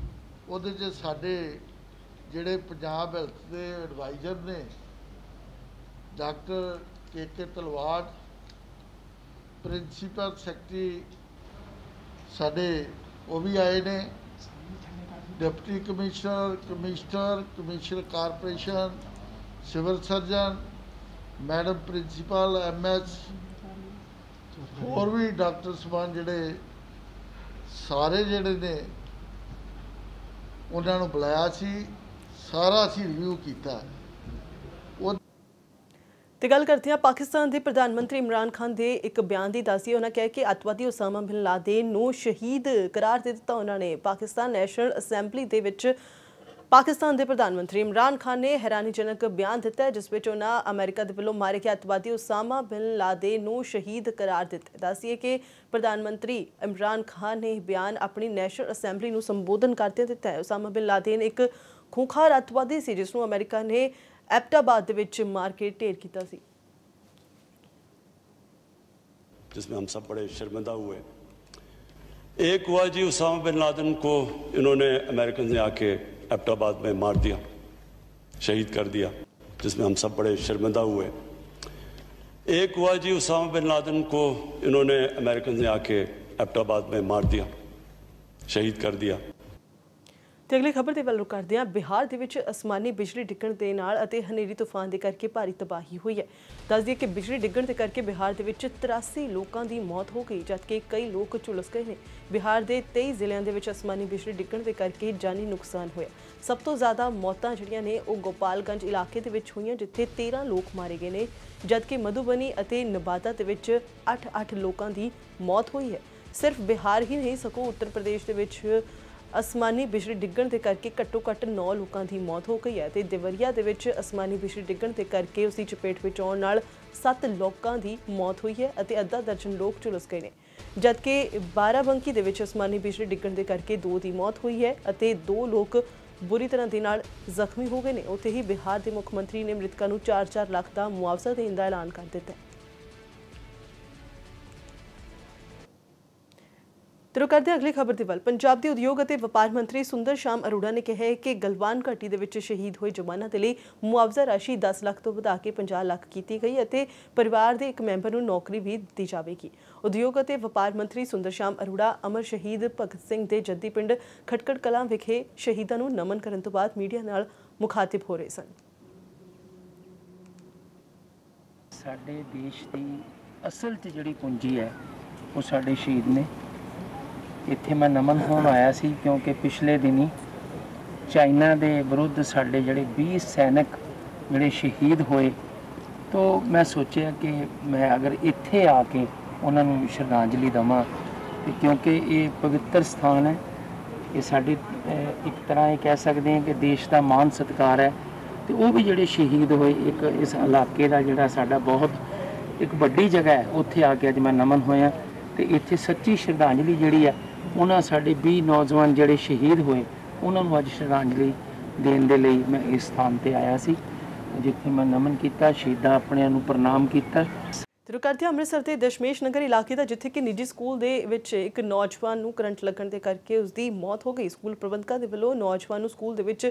ਉਹਦੇ 'ਚ ਸਾਡੇ ਜਿਹੜੇ ਪੰਜਾਬ ਹੈਲਥ ਦੇ ਐਡਵਾਈਜ਼ਰ ਨੇ ਡਾਕਟਰ ਕੇ ਤਲਵਾੜ, ਪ੍ਰਿੰਸੀਪਲ ਸੈਕਟਰੀ ਸਾਡੇ ਉਹ ਵੀ ਆਏ ਨੇ, deputy commissioner corporation, civil surgeon, madam principal, MS, ਹੋਰ ਵੀ ਡਾਕਟਰ ਸਮਾਨ ਜਿਹੜੇ ਸਾਰੇ ਜਿਹੜੇ ਨੇ ਉਹਨਾਂ ਨੂੰ ਬੁਲਾਇਆ ਸੀ। ਸਾਰਾ ਅਸੀਂ ਰਿਵਿਊ ਕੀਤਾ। ਤੇ ਗੱਲ ਕਰਦੇ ਹਾਂ ਪਾਕਿਸਤਾਨ ਦੇ ਪ੍ਰਧਾਨ ਮੰਤਰੀ ਇਮਰਾਨ ਖਾਨ ਦੇ ਇੱਕ ਬਿਆਨ ਦੀ। ਦੱਸੀਏ ਉਹਨਾਂ ਕਿਹਾ ਕਿ ਅੱਤਵਾਦੀ ਉਸਾਮਾ ਬਿਨ ਲਾਦਨ ਨੂੰ ਸ਼ਹੀਦ ਕਰਾਰ ਦੇ ਦਿੱਤਾ। ਉਹਨਾਂ ਨੇ ਪਾਕਿਸਤਾਨ ਨੈਸ਼ਨਲ ਅਸੈਂਬਲੀ ਦੇ ਵਿੱਚ ਪਾਕਿਸਤਾਨ ਦੇ ਪ੍ਰਧਾਨ ਮੰਤਰੀ ਇਮਰਾਨ ਖਾਨ ਨੇ ਹੈਰਾਨੀਜਨਕ ਬਿਆਨ ਦਿੱਤਾ ਹੈ, ਜਿਸ ਵਿੱਚ ਉਹਨਾਂ ਅਮਰੀਕਾ ਦੇ ਵੱਲੋਂ ਮਾਰੇ ਗਏ ਅੱਤਵਾਦੀ ਉਸਾਮਾ ਬਿਨ ਲਾਦਨ ਨੂੰ ਸ਼ਹੀਦ ਕਰਾਰ ਦਿੱਤਾ। ਦੱਸੀਏ ਕਿ ਪ੍ਰਧਾਨ ਮੰਤਰੀ ਇਮਰਾਨ ਖਾਨ ਨੇ ਇਹ ਬਿਆਨ ਆਪਣੀ ਨੈਸ਼ਨਲ ਅਸੈਂਬਲੀ ਨੂੰ ਸੰਬੋਧਨ ਕਰਦਿਆਂ ਦਿੱਤਾ ਹੈ। ਉਸਾਮਾ ਬਿਨ ਲਾਦਨ ਇੱਕ ਖੂੰਖਾਰ ਅੱਤਵਾਦੀ ਸੀ ਜਿਸ ਨੂੰ ਅਮਰੀਕਾ ਨੇ एबटाबाद ਦੇ ਵਿੱਚ ਮਾਰ ਕੇ ਢੇਰ ਕੀਤਾ ਸੀ। जिसमें हम सब बड़े शर्मिंदा हुए। एक हुआ जी उसामा बिन लादेन को इन्होंने अमेरिकन ने आके एबटाबाद में मार दिया, शहीद कर दिया, जिसमें हम सब बड़े शर्मिंदा हुए। एक हुआ जी उसामा बिन लादेन को इन्होंने अमेरिकन ने आके एबटाबाद में मार दिया, शहीद कर दिया। ਤੇ ਅਗਲੀ ਖਬਰ ਦੇ ਵੱਲ ਰੁਖ ਕਰਦੇ ਹਾਂ। ਬਿਹਾਰ ਦੇ ਵਿੱਚ ਅਸਮਾਨੀ ਬਿਜਲੀ ਡਿੱਗਣ ਦੇ ਨਾਲ ਅਤੇ ਹਨੇਰੀ ਤੂਫਾਨ ਦੇ ਕਰਕੇ ਭਾਰੀ ਤਬਾਹੀ ਹੋਈ ਹੈ। ਦੱਸ ਦਈਏ ਕਿ ਬਿਜਲੀ ਡਿੱਗਣ ਦੇ ਕਰਕੇ ਬਿਹਾਰ ਦੇ ਵਿੱਚ 83 ਲੋਕਾਂ ਦੀ ਮੌਤ ਹੋ ਗਈ, ਜਦਕਿ ਕਈ ਲੋਕ ਝੁਲਸ ਗਏ ਨੇ। ਬਿਹਾਰ ਦੇ 23 ਜ਼ਿਲ੍ਹਿਆਂ ਦੇ ਵਿੱਚ ਅਸਮਾਨੀ ਬਿਜਲੀ ਡਿੱਗਣ ਦੇ ਕਰਕੇ ਜਾਨੀ ਨੁਕਸਾਨ ਹੋਇਆ। ਸਭ ਤੋਂ ਜ਼ਿਆਦਾ ਮੌਤਾਂ ਜਿਹੜੀਆਂ ਨੇ ਉਹ ਗੋਪਾਲਗੰਜ ਇਲਾਕੇ ਦੇ ਵਿੱਚ ਹੋਈਆਂ, ਜਿੱਥੇ 13 ਲੋਕ ਮਾਰੇ ਗਏ ਨੇ, ਜਦਕਿ ਮਧੂਬਨੀ ਅਤੇ ਨਵਾਦਾ ਦੇ ਵਿੱਚ 8 ਲੋਕਾਂ ਦੀ ਮੌਤ ਹੋਈ ਹੈ। ਸਿਰਫ ਬਿਹਾਰ ਹੀ ਨਹੀਂ ਸਗੋਂ ਉੱਤਰ ਪ੍ਰਦੇਸ਼ ਦੇ ਵਿੱਚ ਅਸਮਾਨੀ ਬਿਜਲੀ ਡਿੱਗਣ ਦੇ ਕਰਕੇ ਘੱਟੋ ਘੱਟ 9 ਲੋਕਾਂ ਦੀ ਮੌਤ ਹੋ ਗਈ ਹੈ ਤੇ ਦੇਵਰੀਆ ਦੇ ਵਿੱਚ ਅਸਮਾਨੀ ਬਿਜਲੀ ਡਿੱਗਣ ਦੇ ਕਰਕੇ ਉਸ ਦੀ ਚਪੇਟ ਵਿੱਚ ਆਉਣ ਨਾਲ 7 ਲੋਕਾਂ ਦੀ ਮੌਤ ਹੋਈ ਹੈ ਅਤੇ ਅੱਧਾ ਦਰਜਨ ਲੋਕ ਝੁਲਸ ਗਏ ਨੇ, ਜਦਕਿ ਬਾਰਾਬੰਕੀ ਦੇ ਵਿੱਚ ਅਸਮਾਨੀ ਬਿਜਲੀ ਡਿੱਗਣ ਦੇ ਕਰਕੇ 2 ਦੀ ਮੌਤ ਹੋਈ ਹੈ ਅਤੇ 2 ਲੋਕ ਬੁਰੀ ਤਰ੍ਹਾਂ ਦੇ ਨਾਲ ਜ਼ਖਮੀ ਹੋ ਗਏ ਨੇ। ਉੱਥੇ ਹੀ ਬਿਹਾਰ ਦੇ ਮੁੱਖ ਮੰਤਰੀ ਨੇ ਮ੍ਰਿਤਕਾਂ ਨੂੰ 4-4 ਲੱਖ ਦਾ ਮੁਆਵਜ਼ਾ ਦੇਣ ਦਾ ਐਲਾਨ ਕਰ ਦਿੱਤਾ ਹੈ। रुक करते अगली खबर के वल। पंजाब के उद्योग और व्यापार मंत्री सुंदर शाम अरोड़ा ने कहा है कि गलवान घाटी के शहीद हुए जवानों के लिए मुआवजा राशि 10 लाख तो बढ़ा के 50 लाख की गई और परिवार के एक मैंबर को नौकरी भी दी जाएगी। उद्योग और व्यापार मंत्री सुंदर शाम अरोड़ा अमर शहीद भगत सिंह के जद्दी पिंड खटकड़ कलां विखे शहीदों को नमन करने तो बाद मीडिया नाल मुखातिब हो रहे सन। साडे देश की असल च जिहड़ी पूंजी है वो साडे शहीद ने। ਇੱਥੇ ਮੈਂ ਨਮਨ ਹੋਣ ਆਇਆ ਸੀ ਕਿਉਂਕਿ ਪਿਛਲੇ ਦਿਨੀ ਚਾਈਨਾ ਦੇ ਵਿਰੁੱਧ ਸਾਡੇ ਜਿਹੜੇ 20 ਸੈਨਿਕ ਜਿਹੜੇ ਸ਼ਹੀਦ ਹੋਏ, ਤੋਂ ਮੈਂ ਸੋਚਿਆ ਕਿ ਮੈਂ ਅਗਰ ਇੱਥੇ ਆ ਕੇ ਉਹਨਾਂ ਨੂੰ ਸ਼ਰਧਾਂਜਲੀ ਦੇਵਾਂ, ਤੇ ਕਿਉਂਕਿ ਇਹ ਪਵਿੱਤਰ ਸਥਾਨ ਹੈ, ਇਹ ਸਾਡੇ ਇੱਕ ਤਰ੍ਹਾਂ ਇਹ ਕਹਿ ਸਕਦੇ ਹਾਂ ਕਿ ਦੇਸ਼ ਦਾ ਮਾਣ ਸਤਿਕਾਰ ਹੈ, ਤੇ ਉਹ ਵੀ ਜਿਹੜੇ ਸ਼ਹੀਦ ਹੋਏ ਇੱਕ ਇਸ ਇਲਾਕੇ ਦਾ ਜਿਹੜਾ ਸਾਡਾ ਬਹੁਤ ਇੱਕ ਵੱਡੀ ਜਗ੍ਹਾ ਹੈ, ਉੱਥੇ ਆ ਕੇ ਅੱਜ ਮੈਂ ਨਮਨ ਹੋਇਆ ਤੇ ਇੱਥੇ ਸੱਚੀ ਸ਼ਰਧਾਂਜਲੀ ਜਿਹੜੀ ਆ ਉਹਨਾਂ ਸਾਡੇ 20 ਨੌਜਵਾਨ ਜਿਹੜੇ ਸ਼ਹੀਦ ਹੋਏ ਉਹਨਾਂ ਨੂੰ ਅੱਜ ਸ਼ਰਧਾਂਜਲੀ ਦੇਣ ਦੇ ਲਈ ਮੈਂ ਇਸ ਸਥਾਨ ਤੇ ਆਇਆ ਸੀ, ਜਿੱਥੇ ਮੈਂ ਨਮਨ ਕੀਤਾ, ਸ਼ਹੀਦਾਂ ਆਪਣਿਆਂ ਨੂੰ ਪ੍ਰਣਾਮ ਕੀਤਾ। रुक करते हैं अमृतसर के दशमेश नगर इलाके का, जिथे कि निजी स्कूल दे विच एक नौजवान नूं करंट लगन दे करके उसकी मौत हो गई। स्कूल प्रबंधकों के वल्लों नौजवान नूं स्कूल दे विच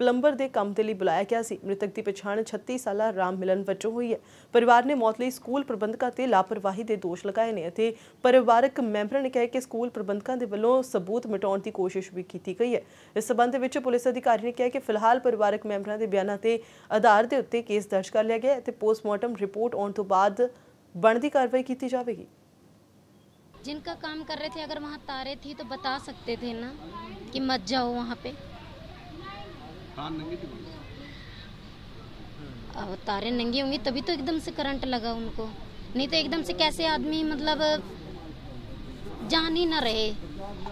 प्लंबर के काम के लिए बुलाया गया सी। मृतक की पछाण 36 साला राम मिलन वजों हुई है। परिवार ने मौत लई स्कूल प्रबंधकों ते लापरवाही के दोष लगाए ने अते परिवारक मैंबरां ने कहा कि स्कूल प्रबंधकों के वल्लों सबूत मिटाउण की कोशिश भी की गई है। इस संबंध विच पुलिस अधिकारी ने कहा कि फिलहाल परिवारक मैंबरां के बयानों के आधार के उत्ते केस दर्ज कर लिया गया है। पोस्टमार्टम रिपोर्ट आने तो बाद बनती कार्रवाई की जाएगी। जिनका काम कर रहे थे अगर वहाँ तारे थी तो बता सकते थे ना कि मत जाओ वहाँ पे। अब तारे नंगी होंगी तभी तो एकदम से करंट लगा उनको, नहीं तो एकदम से कैसे आदमी मतलब जान ही ना रहे।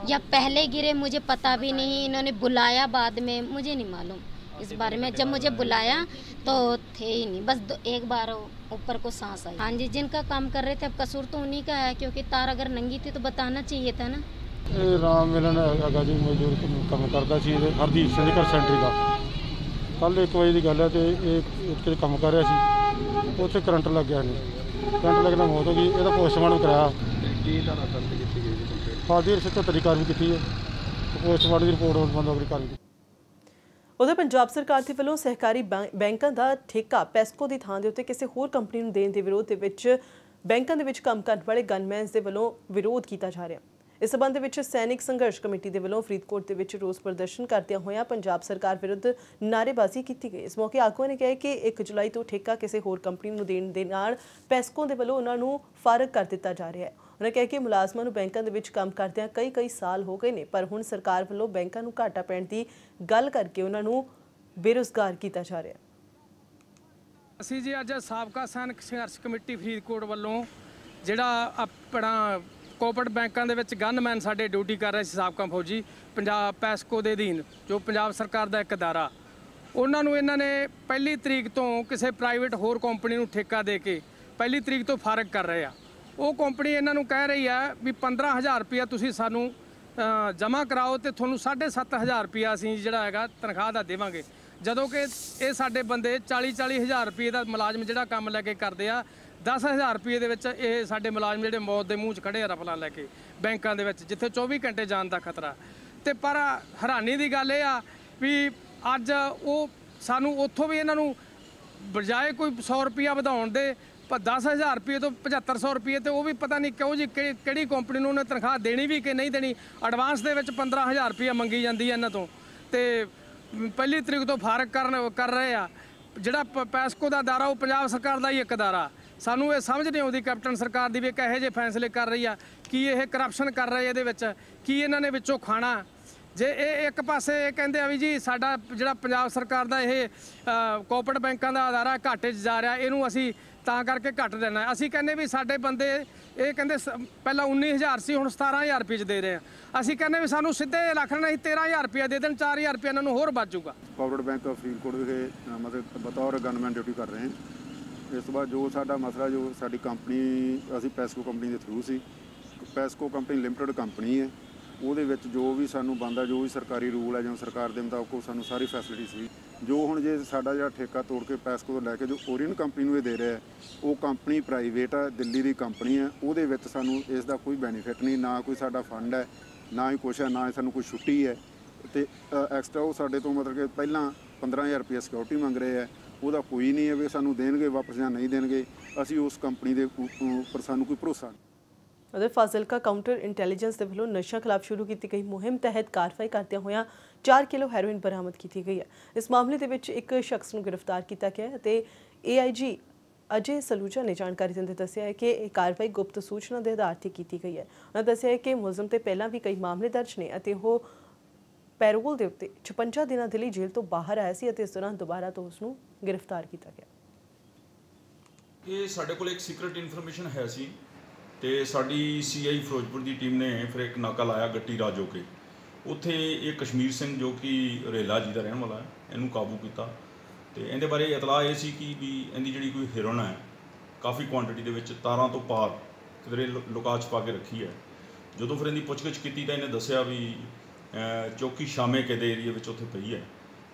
या पहले गिरे मुझे पता भी नहीं, इन्होंने बुलाया बाद में, मुझे नहीं मालूम इस बारे में। जब मुझे बुलाया तो थे ही नहीं, बस एक बार ऊपर को सांस आई। हाँ जी, जिनका काम कर रहे थे, अब कसूर तो उन्हीं का है, क्योंकि तार अगर नंगी थी तो बताना चाहिए था ना। राम मिलन हैगा जी, मजदूर काम करता सी हरदीप सिंह घर सेंटरी का। कल 1 बजे की गल है, तो एक काम कर रहा सी, उत्थे करंट लग गया, करंट लगने मौत हो गई। ਇਹਦਾ पोस्टमार्टम कराया, हाँ जी 77 की कार्रवाई की है, पोस्टमार्टम की रिपोर्ट बंदोबस्ती कार्रवाई। उधर पंजाब सरकार के वलों सहकारी बैंकों का ठेका पैसको की थां दे उत्ते किसी होर कंपनी नूं देण दे विरोध दे विच बैंकों दे विच काम करन वाले गनमैन्स दे वलों विरोध किया जा रहा। इस संबंध में सैनिक संघर्ष कमेटी के वलों फरीदकोट के विच रोस प्रदर्शन करदे होया पंजाब सरकार विरुद्ध नारेबाजी की गई। इस मौके आगुआं ने कहा कि 1 जुलाई तो ठेका किसी होर कंपनी नूं देण दे नाल पैसको के वलों उन्हां नूं फारग कर दिता जा रहा है। उन्होंने कहा कि मुलाजमां नूं बैंकों के विच काम करदिआं कई साल हो गए ने, पर हुण सरकार वलों बैंकों नूं घाटा पैण दी गल करके उन्हां नूं बेरोजगार किया जा रहा है। ਅਸੀਂ ਜੀ ਅੱਜ ਸਾਬਕਾ ਸੈਨਿਕ ਸੰਘਰਸ਼ ਕਮੇਟੀ ਫਰੀਦਕੋਟ ਵੱਲੋਂ ਜਿਹੜਾ ਆਪਣਾ ਕੋਆਪਰੇਟ ਬੈਂਕਾਂ ਦੇ ਵਿੱਚ ਗਨਮੈਨ ਸਾਡੇ ਡਿਊਟੀ ਕਰ ਰਹੇ ਸੀ, ਸਾਬਕਾ ਫੌਜੀ ਪੰਜਾਬ ਪੈਸਕੋ ਦੇ ਅਧੀਨ ਜੋ ਪੰਜਾਬ ਸਰਕਾਰ ਦਾ ਇੱਕ ਅਦਾਰਾ, ਉਹਨਾਂ ਨੂੰ ਇਹਨਾਂ ਨੇ 1 ਤਰੀਕ ਤੋਂ ਕਿਸੇ ਪ੍ਰਾਈਵੇਟ ਹੋਰ ਕੰਪਨੀ ਨੂੰ ਠੇਕਾ ਦੇ ਕੇ 1 ਤਰੀਕ ਤੋਂ ਫਾਰਗ ਕਰ ਰਹੇ ਆ। ਉਹ ਕੰਪਨੀ ਇਹਨਾਂ ਨੂੰ ਕਹਿ ਰਹੀ ਆ ਵੀ 15000 ਰੁਪਇਆ ਤੁਸੀਂ ਸਾਨੂੰ ਜਮ੍ਹਾਂ ਕਰਾਓ ਤੇ ਤੁਹਾਨੂੰ 7500 ਰੁਪਇਆ ਅਸੀਂ ਜਿਹੜਾ ਹੈਗਾ ਤਨਖਾਹ ਦਾ ਦੇਵਾਂਗੇ, ਜਦੋਂ ਕਿ ਇਹ ਸਾਡੇ ਬੰਦੇ 40-40000 ਰੁਪਏ ਦਾ ਮੁਲਾਜ਼ਮ ਜਿਹੜਾ ਕੰਮ ਲੈ ਕੇ ਕਰਦੇ ਆ, 10000 ਰੁਪਏ ਦੇ ਵਿੱਚ ਇਹ ਸਾਡੇ ਮੁਲਾਜ਼ਮ ਜਿਹੜੇ ਮੌਤ ਦੇ ਮੂੰਹ 'ਚ ਖੜੇ ਆ ਰਫਲਾਂ ਲੈ ਕੇ ਬੈਂਕਾਂ ਦੇ ਵਿੱਚ, ਜਿੱਥੇ 24 ਘੰਟੇ ਜਾਣ ਦਾ ਖਤਰਾ। ਤੇ ਪਰ ਹੈਰਾਨੀ ਦੀ ਗੱਲ ਇਹ ਆ ਵੀ ਅੱਜ ਉਹ ਸਾਨੂੰ ਉੱਥੋਂ ਵੀ ਇਹਨਾਂ ਨੂੰ ਬਜਾਏ ਕੋਈ 100 ਰੁਪਇਆ ਵਧਾਉਣ ਦੇ 10000 ਰੁਪਏ ਤੋਂ 7500 ਰੁਪਏ, ਤੇ ਉਹ ਵੀ ਪਤਾ ਨਹੀਂ ਕਿਉਂ ਜੀ ਕਿਹੜੀ ਕੰਪਨੀ ਨੂੰ ਉਹਨੇ ਤਨਖਾਹ ਦੇਣੀ ਵੀ ਕਿ ਨਹੀਂ ਦੇਣੀ। ਐਡਵਾਂਸ ਦੇ ਵਿੱਚ 15000 ਰੁਪਇਆ ਮੰਗੀ ਜਾਂਦੀ ਹੈ ਇਹਨਾਂ ਤੋਂ, ਤੇ 1 ਤਰੀਕ ਤੋਂ ਫਾਰਗ ਕਰ ਰਹੇ ਆ। ਜਿਹੜਾ ਪੈਸਕੋ ਦਾ ਅਦਾਰਾ ਉਹ ਪੰਜਾਬ ਸਰਕਾਰ ਦਾ ਹੀ ਇੱਕ ਅਦਾਰਾ। ਸਾਨੂੰ ਇਹ ਸਮਝ ਨਹੀਂ ਆਉਂਦੀ ਕੈਪਟਨ ਸਰਕਾਰ ਦੀ ਵੀ ਕਿਹੋ ਜਿਹੇ ਫੈਸਲੇ ਕਰ ਰਹੀ ਆ, ਕੀ ਇਹ ਕਰਪਸ਼ਨ ਕਰ ਰਹੇ ਇਹਦੇ ਵਿੱਚ, ਕੀ ਇਹਨਾਂ ਨੇ ਵਿੱਚੋਂ ਖਾਣਾ। ਜੇ ਇਹ ਇੱਕ ਪਾਸੇ ਇਹ ਕਹਿੰਦੇ ਆ ਵੀ ਜੀ ਸਾਡਾ ਜਿਹੜਾ ਪੰਜਾਬ ਸਰਕਾਰ ਦਾ ਇਹ ਕੋਆਪਰੇਟ ਬੈਂਕਾਂ ਦਾ ਅਦਾਰਾ ਘਾਟੇ 'ਚ ਜਾ ਰਿਹਾ, ਇਹਨੂੰ ਅਸੀਂ ਤਾਂ ਕਰਕੇ ਘੱਟ ਦੇਣਾ। ਅਸੀਂ ਕਹਿੰਦੇ ਵੀ ਸਾਡੇ ਬੰਦੇ ਇਹ ਕਹਿੰਦੇ ਪਹਿਲਾਂ 19000 ਸੀ, ਹੁਣ 17000 ਰੁਪਏ 'ਚ ਦੇ ਰਹੇ ਆ। ਅਸੀਂ ਕਹਿੰਦੇ ਵੀ ਸਾਨੂੰ ਸਿੱਧੇ ਲੱਖ ਨਹੀਂ 13000 ਰੁਪਏ ਦੇ ਦੇਣ, 4000 ਰੁਪਏ ਇਹਨਾਂ ਨੂੰ ਹੋਰ ਬਚ ਜਾਊਗਾ। ਕੋਆਪਰੇਟ ਬੈਂਕ ਫਰੀਦਕੋਟ ਵਿਖੇ ਮਤਲਬ ਬਤੌਰ ਗਨਮੈਨ ਡਿਊਟੀ ਕਰ ਰਹੇ ਹਾਂ। ਇਸ ਤੋਂ ਬਾਅਦ ਜੋ ਸਾਡਾ ਮਸਲਾ, ਜੋ ਸਾਡੀ ਕੰਪਨੀ ਅਸੀਂ ਪੈਸਕੋ ਕੰਪਨੀ ਦੇ ਥਰੂ ਸੀ, ਪੈਸਕੋ ਕੰਪਨੀ ਲਿਮਟਿਡ ਕੰਪਨੀ ਹੈ, ਉਹਦੇ ਵਿੱਚ ਜੋ ਵੀ ਸਾਨੂੰ ਬਣਦਾ, ਜੋ ਵੀ ਸਰਕਾਰੀ ਰੂਲ ਹੈ ਜਾਂ ਸਰਕਾਰ ਦੇ ਮੁਤਾਬਕ ਉਹ ਸਾਨੂੰ ਸਾਰੀ ਫੈਸਿਲਿਟੀ ਸੀ। ਜੋ ਹੁਣ ਜੇ ਸਾਡਾ ਜਿਹੜਾ ਠੇਕਾ ਤੋੜ ਕੇ ਪੈਸਕੋ ਤੋਂ ਲੈ ਕੇ ਜੋ ਓਰੀਅਨ ਕੰਪਨੀ ਨੂੰ ਇਹ ਦੇ ਰਿਹਾ, ਉਹ ਕੰਪਨੀ ਪ੍ਰਾਈਵੇਟ ਆ, ਦਿੱਲੀ ਦੀ ਕੰਪਨੀ ਹੈ, ਉਹਦੇ ਵਿੱਚ ਸਾਨੂੰ ਇਸ ਦਾ ਕੋਈ ਬੈਨੀਫਿਟ ਨਹੀਂ, ਨਾ ਕੋਈ ਸਾਡਾ ਫੰਡ ਹੈ, ਨਾ ਹੀ ਕੁਛ ਹੈ, ਨਾ ਹੀ ਸਾਨੂੰ ਕੋਈ ਛੁੱਟੀ ਹੈ। ਅਤੇ ਐਕਸਟਰਾ ਉਹ ਸਾਡੇ ਤੋਂ ਮਤਲਬ ਕਿ ਪਹਿਲਾਂ 15000 ਰੁਪਏ ਸਿਕਿਉਰਿਟੀ ਮੰਗ ਰਹੇ ਹੈ, ਉਹਦਾ ਕੋਈ ਨਹੀਂ ਹੈ ਵੀ ਸਾਨੂੰ ਦੇਣਗੇ ਵਾਪਸ ਜਾਂ ਨਹੀਂ ਦੇਣਗੇ। ਅਸੀਂ ਉਸ ਕੰਪਨੀ ਦੇ ਉੱਪਰ ਸਾਨੂੰ ਕੋਈ ਭਰੋਸਾ ਨਹੀਂ। उधर फाजिलका काउंटर इंटैलीजेंस के वलों नशा खिलाफ शुरू की गई मुहिम तहत कार्रवाई करते हुए 4 किलो हैरोइन बरामद की गई है। इस मामले के विच एक शख्स को गिरफ्तार किया गया है। AIG अजय सलूजा ने जानकारी देंदे दस्सिया है कि कार्रवाई गुप्त सूचना के आधार पर की गई है। उन्होंने दस्सिया है कि मुलजम ते पहला भी कई मामले दर्ज ने अते वो पैरोल के उत्ते 56 दिनों के लिए जेल तो बाहर आया सी, इस दौरान दोबारा तो उसनूं गिरफ्तार किया गया। ये साडे कोल एक सीक्रेट इन्फॉर्मेशन है सी ਤੇ ਸਾਡੀ CI ਫਿਰੋਜ਼ਪੁਰ ਦੀ ਟੀਮ ਨੇ ਫਿਰ ਇੱਕ ਨਾਕਾ ਲਾਇਆ ਗੱਟੀ ਰਾਜੋ ਕੇ। ਉੱਥੇ ਇਹ ਕਸ਼ਮੀਰ ਸਿੰਘ ਜੋ ਕਿ ਰੇਲਾ ਜੀ ਦਾ ਰਹਿਣ ਵਾਲਾ ਹੈ, ਇਹਨੂੰ ਕਾਬੂ ਕੀਤਾ। ਤੇ ਇਹਦੇ ਬਾਰੇ ਇਤਲਾਹ ਇਹ ਸੀ ਕਿ ਵੀ ਇਹਦੀ ਜਿਹੜੀ ਕੋਈ ਹੀਰੋਇਨ ਹੈ ਕਾਫੀ ਕੁਆਂਟੀਟੀ ਦੇ ਵਿੱਚ ਤਾਰਾਂ ਤੋਂ ਪਾਰ ਕਿਧਰੇ ਲੁਕਾ ਛਪਾ ਕੇ ਰੱਖੀ ਹੈ। ਜਦੋਂ ਫਿਰ ਇਹਦੀ ਪੁੱਛਗਿੱਛ ਕੀਤੀ ਤਾਂ ਇਹਨੇ ਦੱਸਿਆ ਵੀ ਚੌਕੀ ਸ਼ਾਮੇ ਦੇ ਏਰੀਏ ਵਿੱਚ ਉੱਥੇ ਪਈ ਹੈ।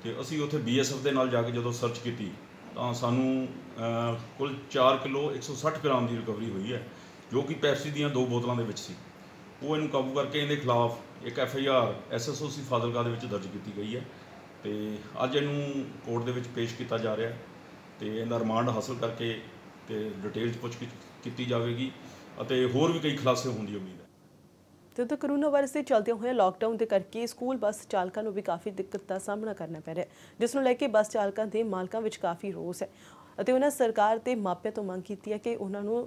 ਤੇ ਅਸੀਂ ਉੱਥੇ BSF ਦੇ ਨਾਲ ਜਾ ਕੇ ਜਦੋਂ ਸਰਚ ਕੀਤੀ ਤਾਂ ਸਾਨੂੰ ਕੁੱਲ 4 ਕਿਲੋ 160 ਗ੍ਰਾਮ ਦੀ ਰਿਕਵਰੀ ਹੋਈ ਹੈ, ਜੋ ਕਿ ਪੈਪਸੀ ਦੀਆਂ 2 ਬੋਤਲਾਂ ਦੇ ਵਿੱਚ ਸੀ। ਉਹ ਇਹਨੂੰ ਕਾਬੂ ਕਰਕੇ ਇਹਦੇ ਖਿਲਾਫ ਇੱਕ FIR SSOC ਫਾਜ਼ਿਲਕਾ ਦੇ ਵਿੱਚ ਦਰਜ ਕੀਤੀ ਗਈ ਹੈ। ਤੇ ਅੱਜ ਇਹਨੂੰ ਕੋਰਟ ਦੇ ਵਿੱਚ ਪੇਸ਼ ਕੀਤਾ ਜਾ ਰਿਹਾ ਤੇ ਇਹਦਾ ਰਿਮਾਂਡ ਹਾਸਲ ਕਰਕੇ ਤੇ ਡਿਟੇਲ 'ਚ ਪੁੱਛਗਿੱਛ ਕੀਤੀ ਜਾਵੇਗੀ ਅਤੇ ਹੋਰ ਵੀ ਕਈ ਖੁਲਾਸੇ ਹੋਣ ਦੀ ਉਮੀਦ ਹੈ। तो कोरोना वायरस के चलते हुए लॉकडाउन के करके स्कूल बस चालकों को भी काफ़ी दिक्कत का सामना करना पै रहा है, जिसनों लैके बस चालकों के मालकों में काफ़ी रोस है। उन्होंने सरकार के मापिया तो मंग की है कि उन्होंने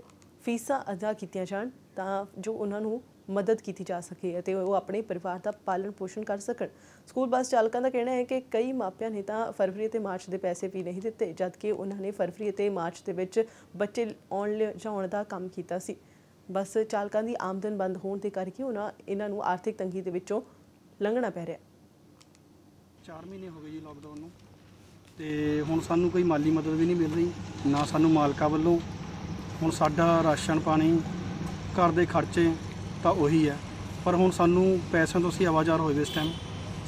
फीसा अदा कीतियां जाण तां जो उन्होंने मदद की जा सके ते वो अपने परिवार का पालन पोषण कर सकन। स्कूल बस चालकों का कहना है कि कई मापिया ने तो फरवरी ते मार्च के पैसे भी नहीं दिते, जबकि उन्होंने फरवरी ते मार्च के बच्चे आउण जाउण का काम किया सी। ਬੱਸ ਚਾਲਕਾਂ ਦੀ ਆਮਦਨ ਬੰਦ ਹੋਣ ਦੇ ਕਰਕੇ ਇਹਨਾਂ ਨੂੰ ਆਰਥਿਕ ਤੰਗੀ ਦੇ ਵਿੱਚੋਂ ਲੰਘਣਾ ਪੈ ਰਿਹਾ। 4 ਮਹੀਨੇ ਹੋ ਗਏ ਜੀ ਲੋਕਡਾਊਨ ਨੂੰ, ਤੇ ਹੁਣ ਸਾਨੂੰ ਕੋਈ ਮਾਲੀ ਮਦਦ ਵੀ ਨਹੀਂ ਮਿਲ ਰਹੀ, ਨਾ ਸਾਨੂੰ ਮਾਲਕਾਂ ਵੱਲੋਂ। ਹੁਣ ਸਾਡਾ ਰਾਸ਼ਨ ਪਾਣੀ ਘਰ ਦੇ ਖਰਚੇ ਤਾਂ ਉਹੀ ਹੈ, ਪਰ ਹੁਣ ਸਾਨੂੰ ਪੈਸਿਆਂ ਤੋਂ ਅਸੀਂ ਆਵਾਜ਼ਾਰ ਹੋਏ ਇਸ ਟਾਈਮ।